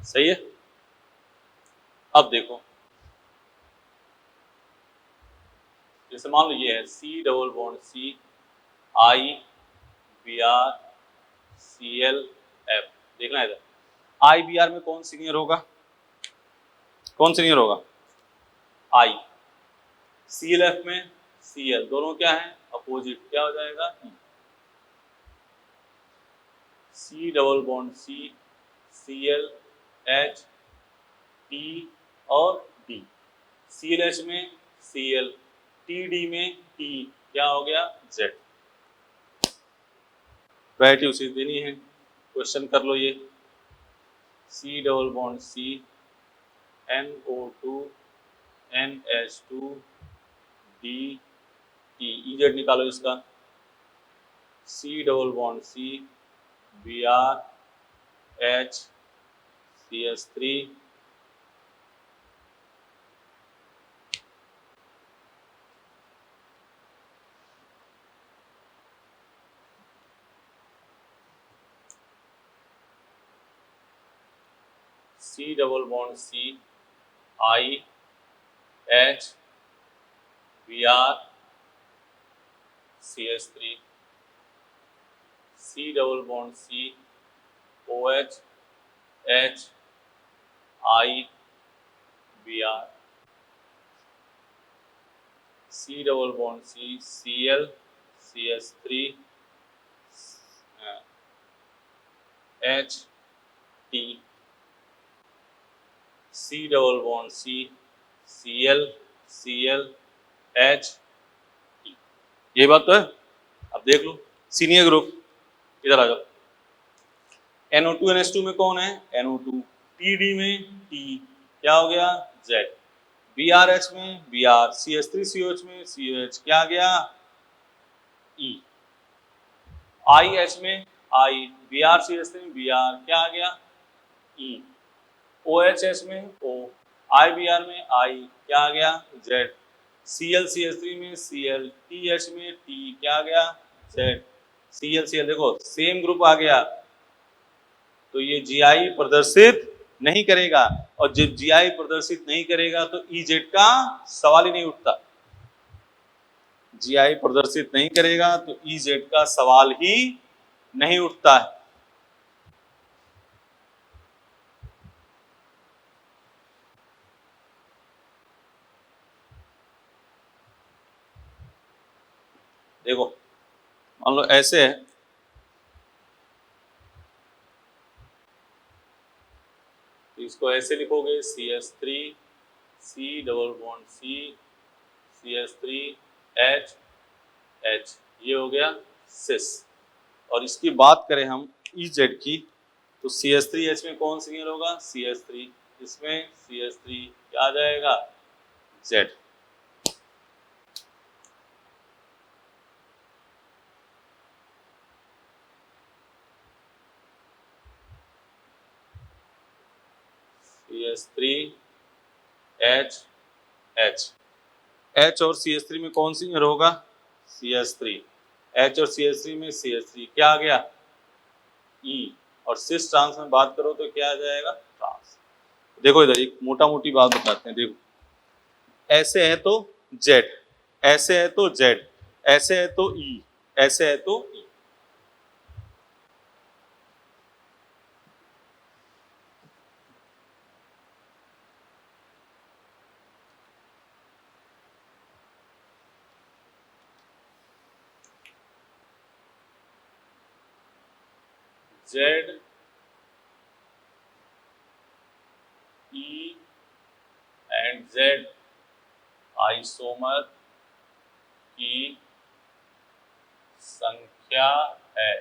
[SPEAKER 1] सही है। अब देखो, जैसे मान लो ये है C double bond C, I Br Cl F। देखना इधर, I Br में कौन सीनियर होगा? कौन सीनियर होगा? I। ClF में Cl, दोनों क्या है? अपोजिट। क्या हो जाएगा? C double bond C, Cl H, T और D। ClH में Cl, TD में T, क्या हो गया? Z। वैरायटी उसे देनी है, क्वेश्चन कर लो ये। C double bond C, NO2, NH2, D, E। EZ निकालो इसका। C double bond C, Br H, CH3, C double bond C, I H, Br CH3, C double bond C, OH H, I Br, C double bond C, Cl CH3, H, T, C double bond C, Cl Cl H, T। ये बात तो है। अब देख लो senior group, इधर आ जाओ। NO2 NH2 में कौन है? NO2। TD में T, क्या हो गया? Z। BRH में Br, CH3COH में COH, क्या आ गया? E। IH में I, Br CH3 में Br, क्या आ गया? E। OHS में O, IBr में I, क्या आ गया? Z। Cl CH3 में Cl, TH में T, क्या आ गया? Z। Cl Cl देखो सेम ग्रुप आ गया, तो ये GI प्रदर्शित नहीं करेगा, और जब GI प्रदर्शित नहीं करेगा तो EZ का सवाल ही नहीं उठता। GI प्रदर्शित नहीं करेगा तो EZ का सवाल ही नहीं उठता है। देखो मान लो ऐसे है, तो इसको ऐसे लिखोगे CH3 C double bond CH3H H, ये हो गया सिस। और इसकी बात करें हम EZ की, तो CH3H में कौन सिंगल होगा? CH3, इसमें CH3 क्या आ जाएगा? Z। CH3H H, H और CH3 में कौन सिंगल होगा? CH3। H और CH3 में CH3 क्या आ गया? E। और सिस ट्रांस में बात करो तो क्या आ जाएगा? ट्रांस। देखो इधर एक मोटा मोटी बात बताते हैं, देखो ऐसे है तो Z, ऐसे है तो Z, ऐसे है तो E, ऐसे है तो E। Z E and Z isomer की संख्या है।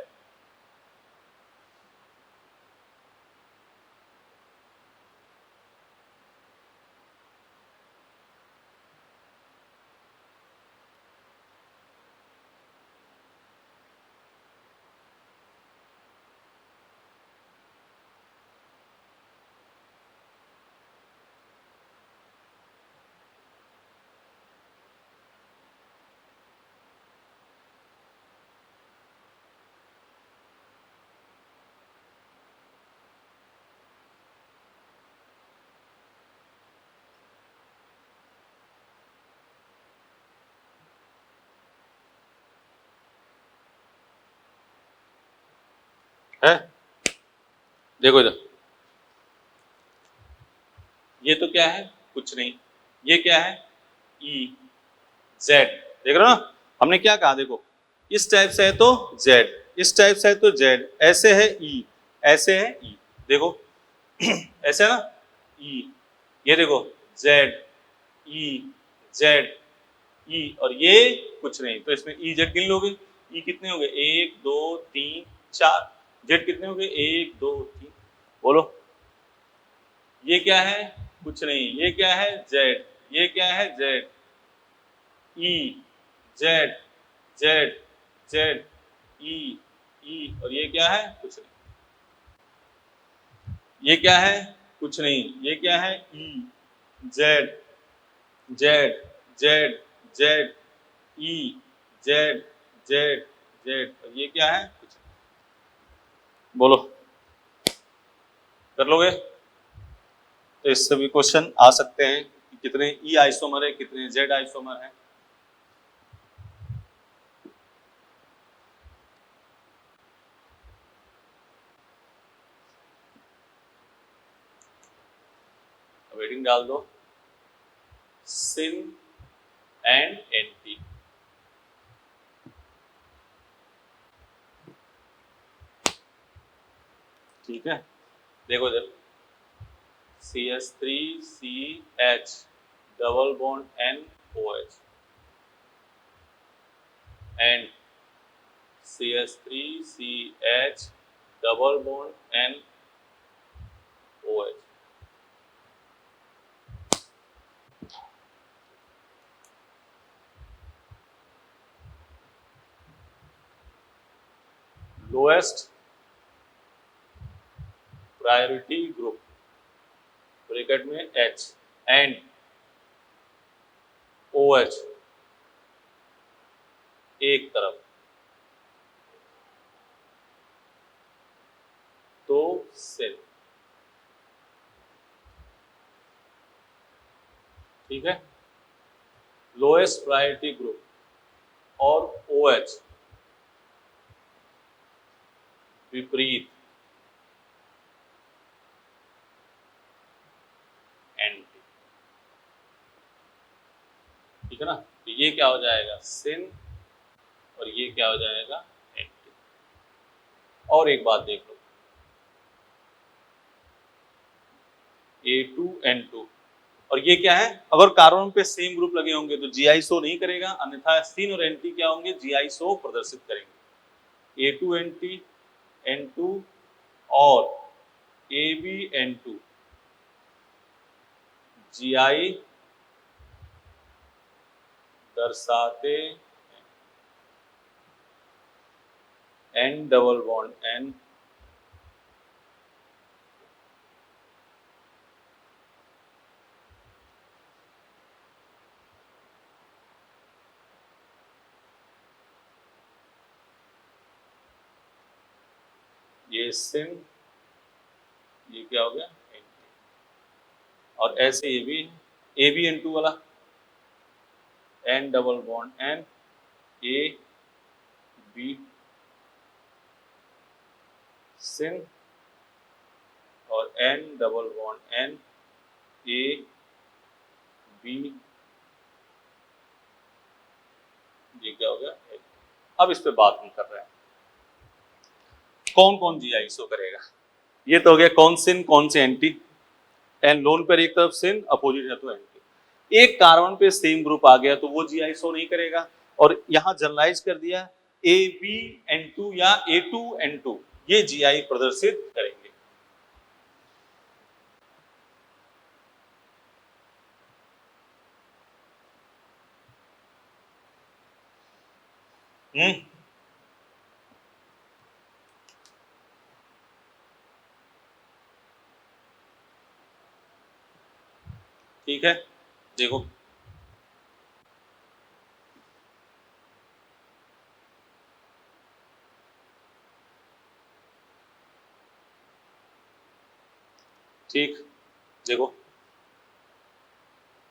[SPEAKER 1] है, देखो इधर, ये तो क्या है? कुछ नहीं। ये क्या है? E Z, देख रहे हो ना? हमने क्या कहा, देखो इस टाइप से है तो Z, इस टाइप से है तो Z, ऐसे है E, ऐसे है E, देखो ऐसे है ना E, ये देखो Z E Z E, और ये कुछ नहीं, तो इसमें E Z गिन लोगे, E कितने हो गए? 1 2 3 4, Z कितने हो गए? 1 2 3, बोलो ये क्या है? कुछ नहीं। ये क्या है? Z, ये क्या है? Z E Z Z Z E E, और ये क्या है? कुछ नहीं। ये क्या है? कुछ नहीं। ये क्या है? E Z Z Z Z E Z Z Z, और ये क्या है? कुछ नहीं। बोलो कर लोगे? तो इससे भी क्वेश्चन आ सकते हैं कि कितने E आइसोमर है, कितने Z आइसोमर है। वेटिंग डाल दो, सिन एंड एंटी। ठीक है, देखो इधर CH3CH double bond NOH and CH3CH double bond NOH। Lowest priority group bracket में H एंड OH एक तरफ, तो सिन। ठीक है, लोएस्ट प्रायोरिटी ग्रुप और OH विपरीत एंटी। ठीक है ना? तो ये क्या हो जाएगा? सिन और ये क्या हो जाएगा एंटी। और एक बात देख लो, A2N2, और ये क्या है, अगर कार्बन पे सेम ग्रुप लगे होंगे तो जीआई शो नहीं करेगा, अन्यथा सिन और एंटी क्या होंगे, जीआई शो प्रदर्शित करेंगे। A2N2 N2 और ABN2 जीआई दर्शाते N डबल बॉन्ड N ये सिन, ये क्या हो गया एंटी, और ऐसे ये भी ABN2 वाला N double bond N A B सिन और N double bond N A B, ये क्या हो गया। अब इस पे बात हम कर रहे हैं कौन कौन जीआई शो करेगा। ये तो हो गया कौन सिन कौन से एंटी, एंड लोन पर एक तरफ सिन अपोजिट है तो एंटी। एक कार्बन पे सेम ग्रुप आ गया तो वो जीआई शो नहीं करेगा, और यहां जनरलाइज कर दिया ABN2 या A2N2 ये जीआई प्रदर्शित करेंगे। ठीक है, देखो ठीक, देखो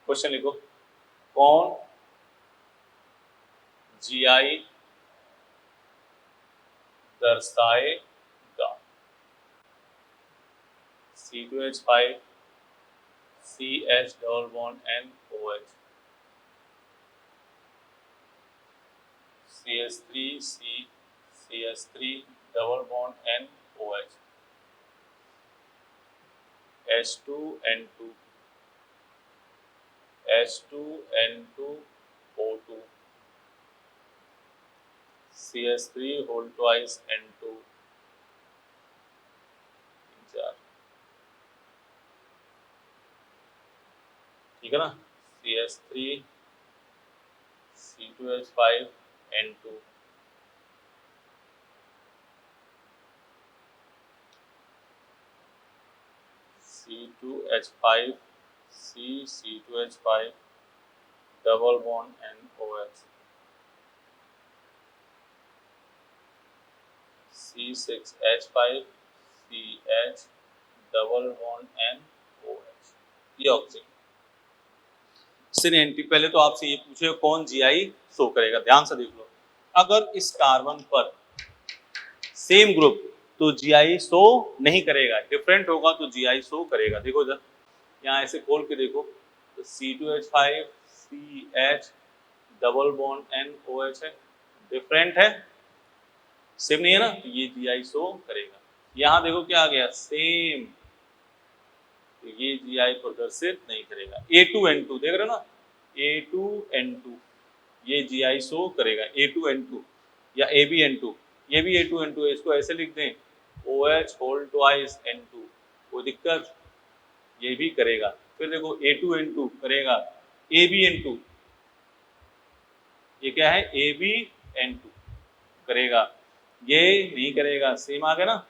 [SPEAKER 1] क्वेश्चन लिखो, कौन जीआई दर्शाएगा C2H5 CH double bond NOH CH3 CH3 double bond NOH H2N2 H2N2O2 CH3 whole twice N2, ठीक है ना, CH3 C2H5 N2 C2H5 C2H5 double bond NOH C6H5 CH double bond NOH, ये oxygen syn anti. पहले तो आपसे ये पूछे कौन जीआई शो करेगा, ध्यान से देख लो, अगर इस कार्बन पर सेम ग्रुप तो जीआई शो नहीं करेगा, डिफरेंट होगा तो जीआई शो करेगा। देखो इधर यहाँ ऐसे खोल के देखो तो C2H5 CH double bond NOH है, डिफरेंट है, सेम नहीं है ना, तो ये जीआई शो करेगा। यहाँ देखो क्या आ गया सेम, तो ये जीआई प्रदर्शित नहीं करेगा। A2N2 देख रहे हो ना, A2N2 ये जीआई शो करेगा, A2N2 या ABN2, ये भी A2N2 है, इसको ऐसे लिख दें OH होल ट्वाइस N2, कोई दिक्कत, ये भी करेगा। फिर देखो A2N2 करेगा ABN2, ये क्या है ABN2 करेगा, ये नहीं करेगा, सेम आ गया ना,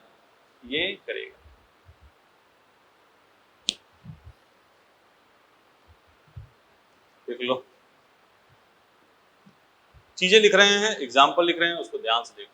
[SPEAKER 1] ये करेगा। देख लो चीजें लिख रहे हैं, एग्जाम्पल लिख रहे हैं, उसको ध्यान से देख लो।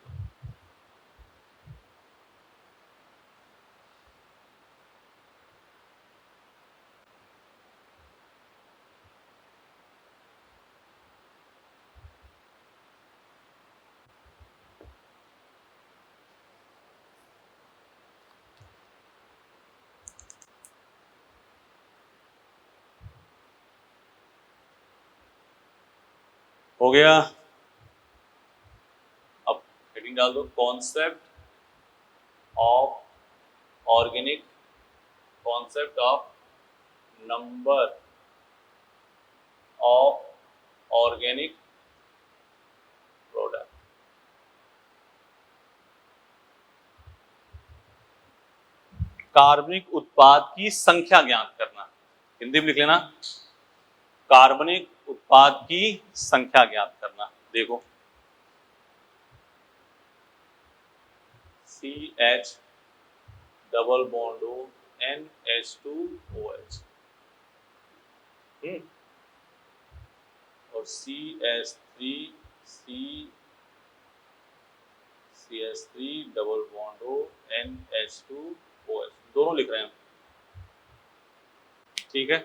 [SPEAKER 1] हो गया, मीनिंग डाल दो, concept of organic, concept of number of organic product. कार्बनिक उत्पाद की संख्या ज्ञात करना, हिंदी में लिख लेना, कार्बनिक उत्पाद की संख्या ज्ञात करना। देखो CH double bond O NH2OH और CH3 double bond O NH2OH दोनों लिख रहे हैं, ठीक है।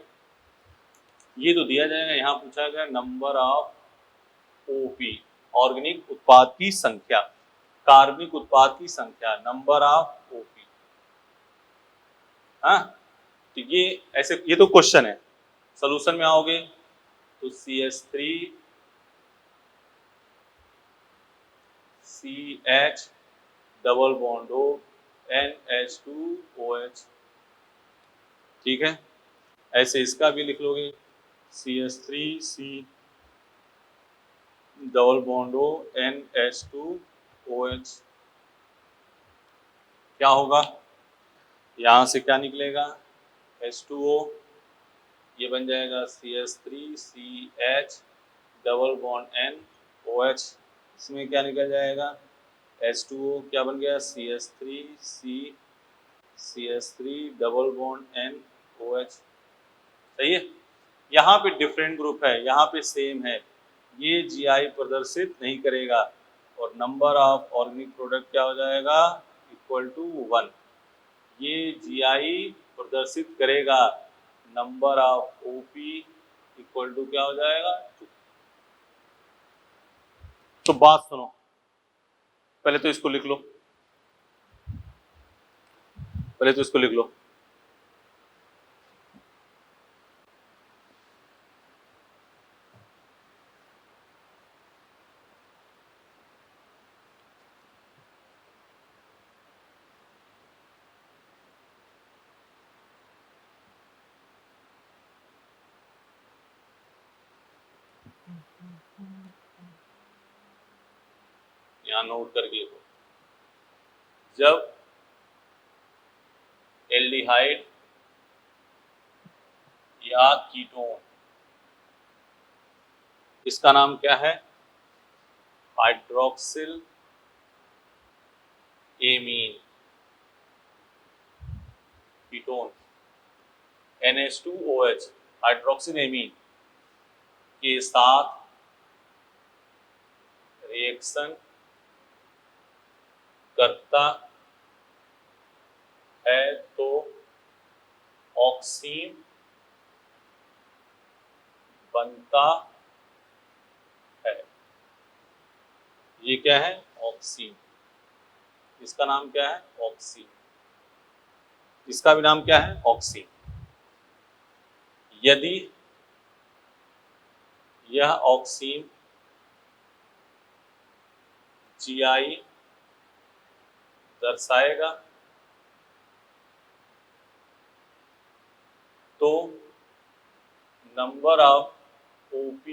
[SPEAKER 1] ये तो दिया जाएगा, यहाँ पूछा गया नंबर ऑफ OP, ऑर्गेनिक उत्पाद की संख्या, कार्बनिक उत्पाद की संख्या, नंबर ऑफ OP। हाँ, तो ये ऐसे, ये तो क्वेश्चन है। सॉल्यूशन में आओगे तो CH double bond O NH2OH, ठीक है। ऐसे इसका भी लिख लोगे, CH3C double bond O NH2OH। क्या होगा, यहां से क्या निकलेगा, H2O, ये बन जाएगा CH3CH डबल बॉन्ड NOH, इसमें क्या निकल जाएगा, H2O क्या बन गया, CH3 डबल बॉन्ड NOH। सही है। यहाँ पे डिफरेंट ग्रुप है, यहाँ पे सेम है, ये GI प्रदर्शित नहीं करेगा और नंबर ऑफ ऑर्गेनिक प्रोडक्ट क्या हो जाएगा, इक्वल टू 1। ये GI प्रदर्शित करेगा, number of OP equal to क्या हो जाएगा, 2। तो बात सुनो, पहले तो इसको लिख लो, पहले तो इसको लिख लो। यहाँ नोट करके लिखो, जब एल्डिहाइड या कीटोन, इसका नाम क्या है, hydroxyl amine ketone, NH2OH hydroxyl amine के साथ रिएक्शन करता है तो ऑक्सीन बनता है। ये क्या है, ऑक्सीन, इसका नाम क्या है, ऑक्सीन, इसका भी नाम क्या है, ऑक्सीन। यदि यह ऑक्सीन GI दर्शाएगा तो number of OP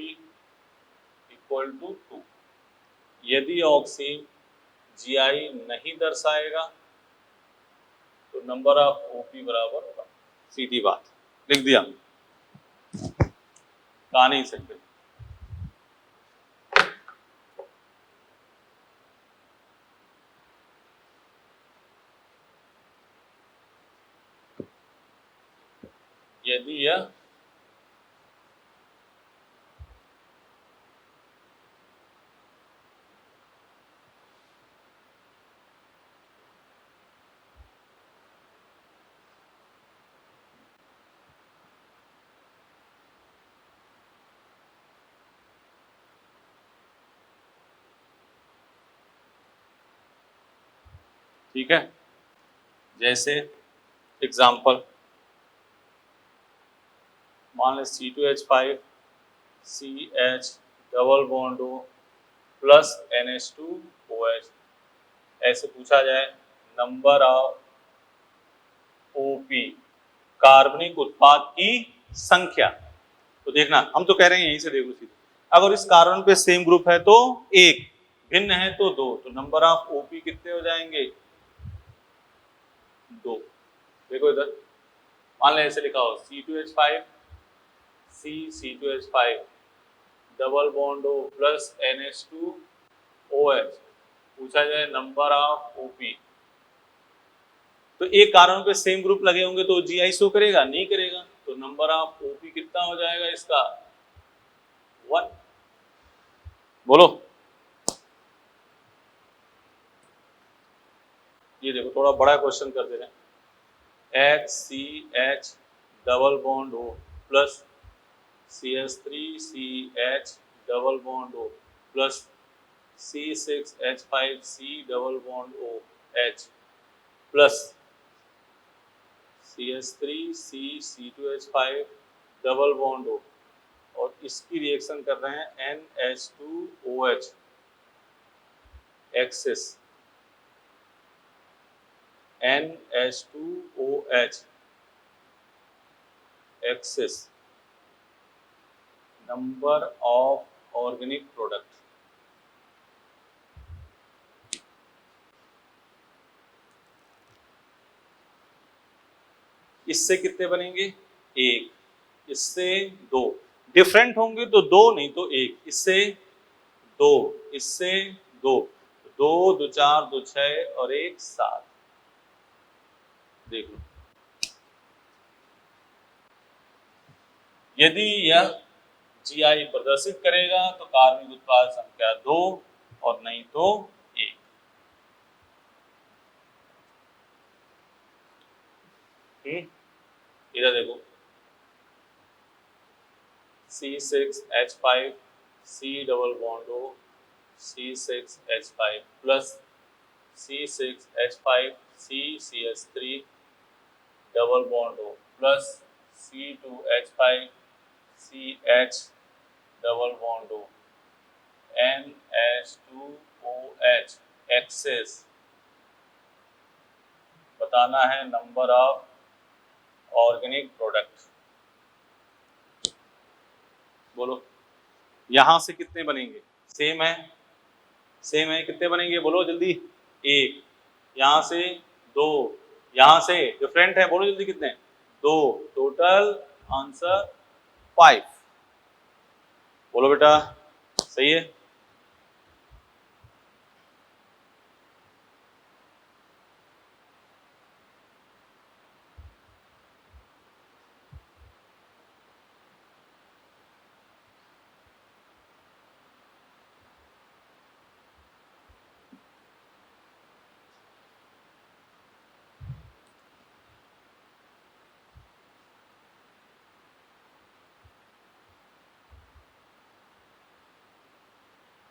[SPEAKER 1] equal to 2। यदि ऑक्सीन GI नहीं दर्शाएगा तो नंबर ऑफ OP बराबर होगा, सीधी बात, लिख दिया, कहा नहीं सकते। यदि यह ठीक है, जैसे एग्जाम्पल मान लें C2H5 CH double bond O plus NH2OH ऐसे पूछा जाए नंबर ऑफ ओपी, कार्बनिक उत्पाद की संख्या, तो देखना हम तो कह रहे हैं यहीं से देखो सीधे, अगर इस कार्बन पे सेम ग्रुप है तो एक, भिन्न है तो दो, तो नंबर ऑफ ओपी कितने हो जाएंगे, दो। देखो इधर मान लें ऐसे लिखा हो C2H5 C2H5 double bond O plus NH2OH, पूछा जाए नंबर ऑफ ओपी, तो एक कार्बन पे सेम ग्रुप लगे होंगे तो जीआई शो करेगा, नहीं करेगा, तो नंबर ऑफ ओपी कितना हो जाएगा इसका, 1। बोलो, ये देखो थोड़ा बड़ा क्वेश्चन कर दे रहे हैं, HCH double bond O plus CH3CH double bond O plus C6H5C double bond OH plus CH3C2H5 double bond O, और इसकी रिएक्शन कर रहे हैं NH2OH excess, NH2OH excess, number of organic product, इससे कितने बनेंगे, एक, इससे दो, डिफरेंट होंगे तो दो नहीं तो एक, इससे दो, इससे दो, दो दो चार दो छह और एक सात, देख लो। यदि यह जीआई प्रदर्शित करेगा तो कार्बनिक उत्पाद संख्या दो और नहीं तो एक। इधर देखो C6H5 C double bond O C6H5 plus C6H5 CCH3 double bond O plus C2H5 CH double bond O NH2OH excess, बताना है नंबर ऑफ ऑर्गेनिक प्रोडक्ट। बोलो यहां से कितने बनेंगे, सेम है, सेम है, कितने बनेंगे बोलो जल्दी, एक, यहां से दो, यहां से डिफरेंट है, बोलो जल्दी कितने, दो, टोटल आंसर 5। बोलो बेटा सही है।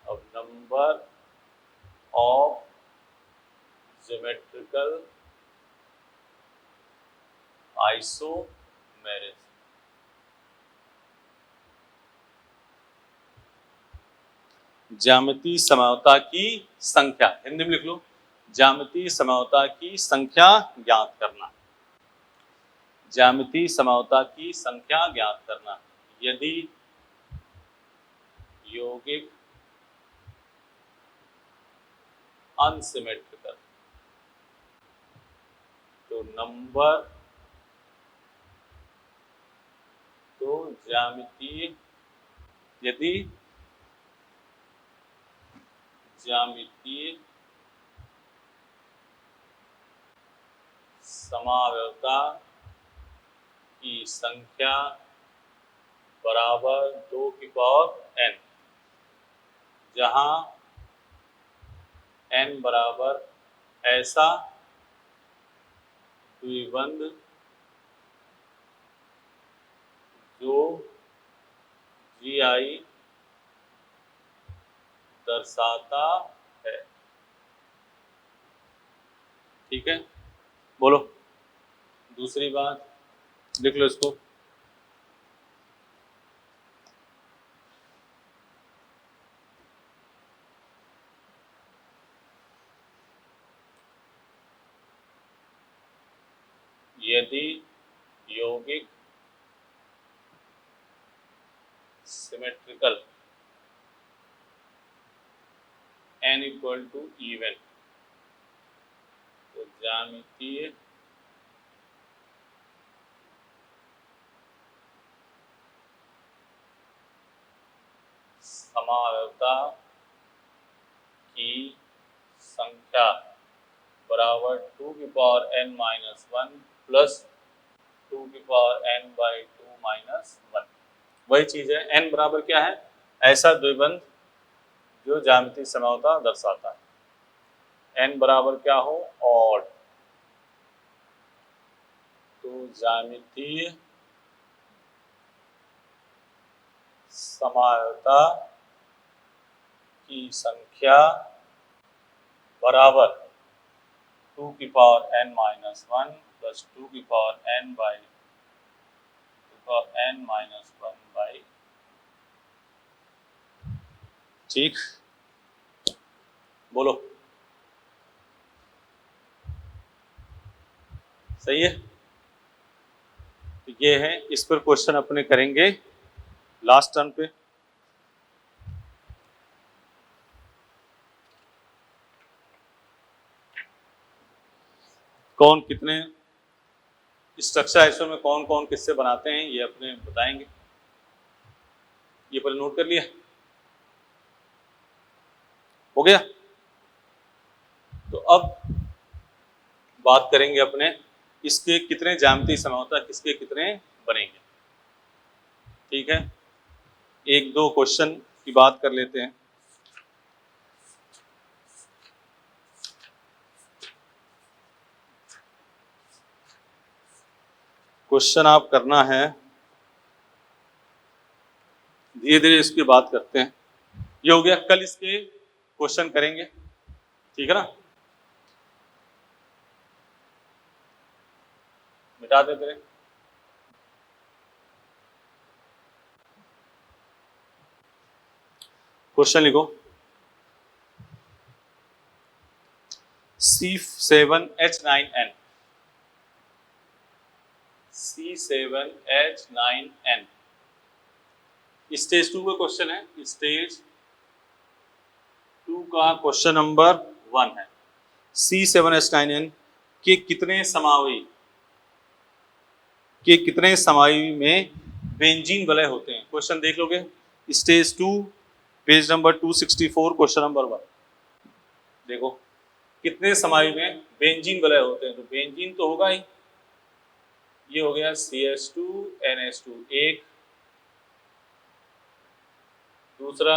[SPEAKER 1] अब नंबर ऑफ ज्योमेट्रिकल आइसोमेरिज्म, ज्यामितीय समरूपता की संख्या, हिंदी में लिख लो, ज्यामितीय समरूपता की संख्या ज्ञात करना, ज्यामितीय समरूपता की संख्या ज्ञात करना, यदि यौगिक अनसिमेट्रिकल तो नंबर, तो ज्यामितीय, यदि ज्यामितीय समावयवता की संख्या बराबर 2 की पावर n, जहां n बराबर ऐसा द्विबंध जो GI दर्शाता है, ठीक है। बोलो दूसरी बात, लिख लो इसको, यदि यौगिक symmetrical n equal to even, तो ज्यामितीय समावता की संख्या बराबर 2n-1 प्लस 2n/2-1। वही चीज है, n बराबर क्या है, ऐसा द्विबंध जो ज्यामितीय समरूपता दर्शाता है। n बराबर क्या हो, ऑड, तो ज्यामितीय समरूपता की संख्या बराबर 2n-1 प्लस 2n-1। ठीक, बोलो सही है। तो ये है, इस पर क्वेश्चन अपने करेंगे लास्ट टर्म पे। कौन कितने स्ट्रक्चर आइसोमर में कौन कौन किससे बनाते हैं ये अपने बताएंगे। ये पहले नोट कर लिया, हो गया। तो अब बात करेंगे अपने इसके कितने ज्यामितीय समरूपता, किसके कितने बनेंगे। ठीक है, एक दो क्वेश्चन की बात कर लेते हैं। क्वेश्चन आप करना है, धीरे धीरे इसकी बात करते हैं। ये हो गया, कल इसके क्वेश्चन करेंगे, ठीक है ना। मिटा देते हैं। क्वेश्चन लिखो, C7H9N, C7H9N स्टेज 2 का क्वेश्चन है। स्टेज 2 का क्वेश्चन नंबर 1 है। C7H9N के कितने समाई में बेंजीन वलय होते हैं। क्वेश्चन देख लोगे, stage 2 page number 264 question number 1। देखो कितने समाई में बेंजीन वलय होते हैं, तो बेंजीन तो होगा ही। ये हो गया CH2NH2 एक, दूसरा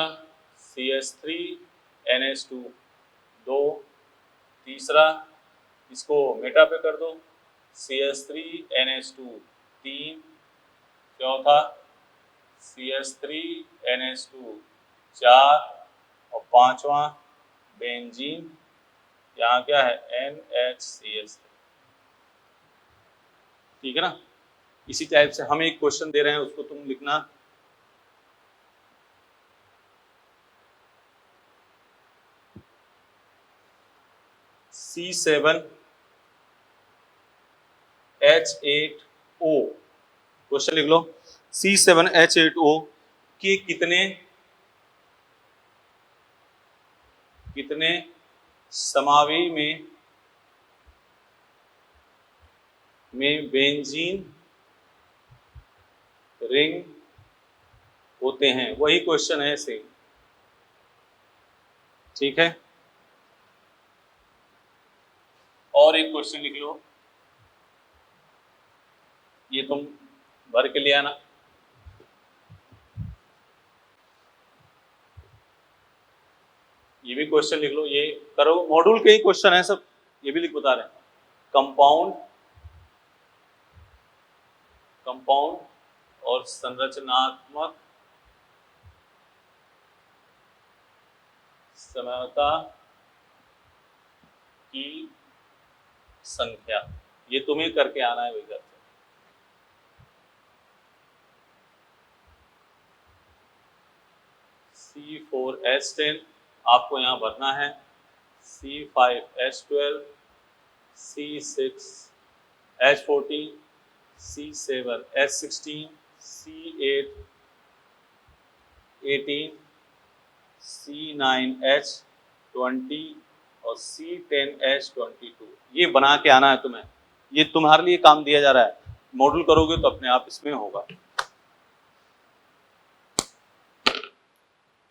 [SPEAKER 1] CH3NH2 दो, तीसरा इसको मेटा पे कर दो CH3NH2 तीन, चौथा CH3NH2 चार, और पांचवा बेंजीन, यहाँ क्या है NHCH। ठीक है ना। इसी टाइप से हम एक क्वेश्चन दे रहे हैं, उसको तुम लिखना। C7H8O क्वेश्चन लिख लो। C7H8O के कितने समावी में बेंजीन रिंग होते हैं। वही क्वेश्चन है सेम, ठीक है। और एक क्वेश्चन लिख लो, ये तुम भर के ले आना। ये भी क्वेश्चन लिख लो, ये करो, मॉड्यूल के ही क्वेश्चन है सब, ये भी लिख बता रहे हैं। कंपाउंड और संरचनात्मक समरूपता की संख्या, ये तुम्हें करके आना है, वही करते। C4H10 आपको यहाँ भरना है, C5H12, C6 H14 C7 H16 C8 18 C9 H20 और C10 H22 ये बना के आना है तुम्हें। ये तुम्हारे लिए काम दिया जा रहा है, मॉडल करोगे तो अपने आप इसमें होगा।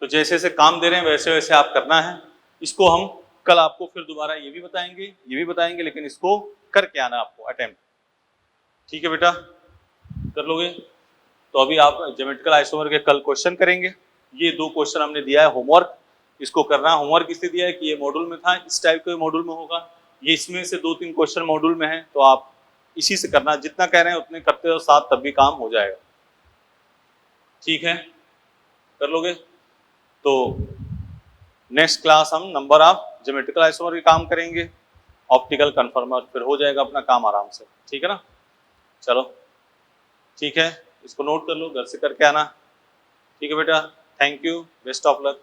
[SPEAKER 1] तो जैसे जैसे काम दे रहे हैं वैसे वैसे आप करना है। इसको हम कल आपको फिर दोबारा ये भी बताएंगे, लेकिन इसको करके आना आपको अटेम्प्ट। ठीक है बेटा, कर लोगे? तो अभी आप ज्योमेट्रिकल आइसोमर के कल क्वेश्चन करेंगे। ये 2 क्वेश्चन हमने दिया है होमवर्क, इसको करना है। होमवर्क इसलिए दिया है कि ये मॉड्यूल में था, इस टाइप के मॉड्यूल में होगा। ये इसमें से 2-3 क्वेश्चन मॉड्यूल में है, तो आप इसी से करना, जितना कह रहे हैं उतने करते हो साथ, तब भी काम हो जाएगा। ठीक है, कर लोगे? तो नेक्स्ट क्लास हम नंबर ऑफ ज्योमेट्रिकल आइसोमर के काम करेंगे, ऑप्टिकल कन्फर्मर, फिर हो जाएगा अपना काम आराम से। ठीक है ना? चलो ठीक है, इसको नोट कर लो, घर से करके आना। ठीक है बेटा, thank you, best of luck.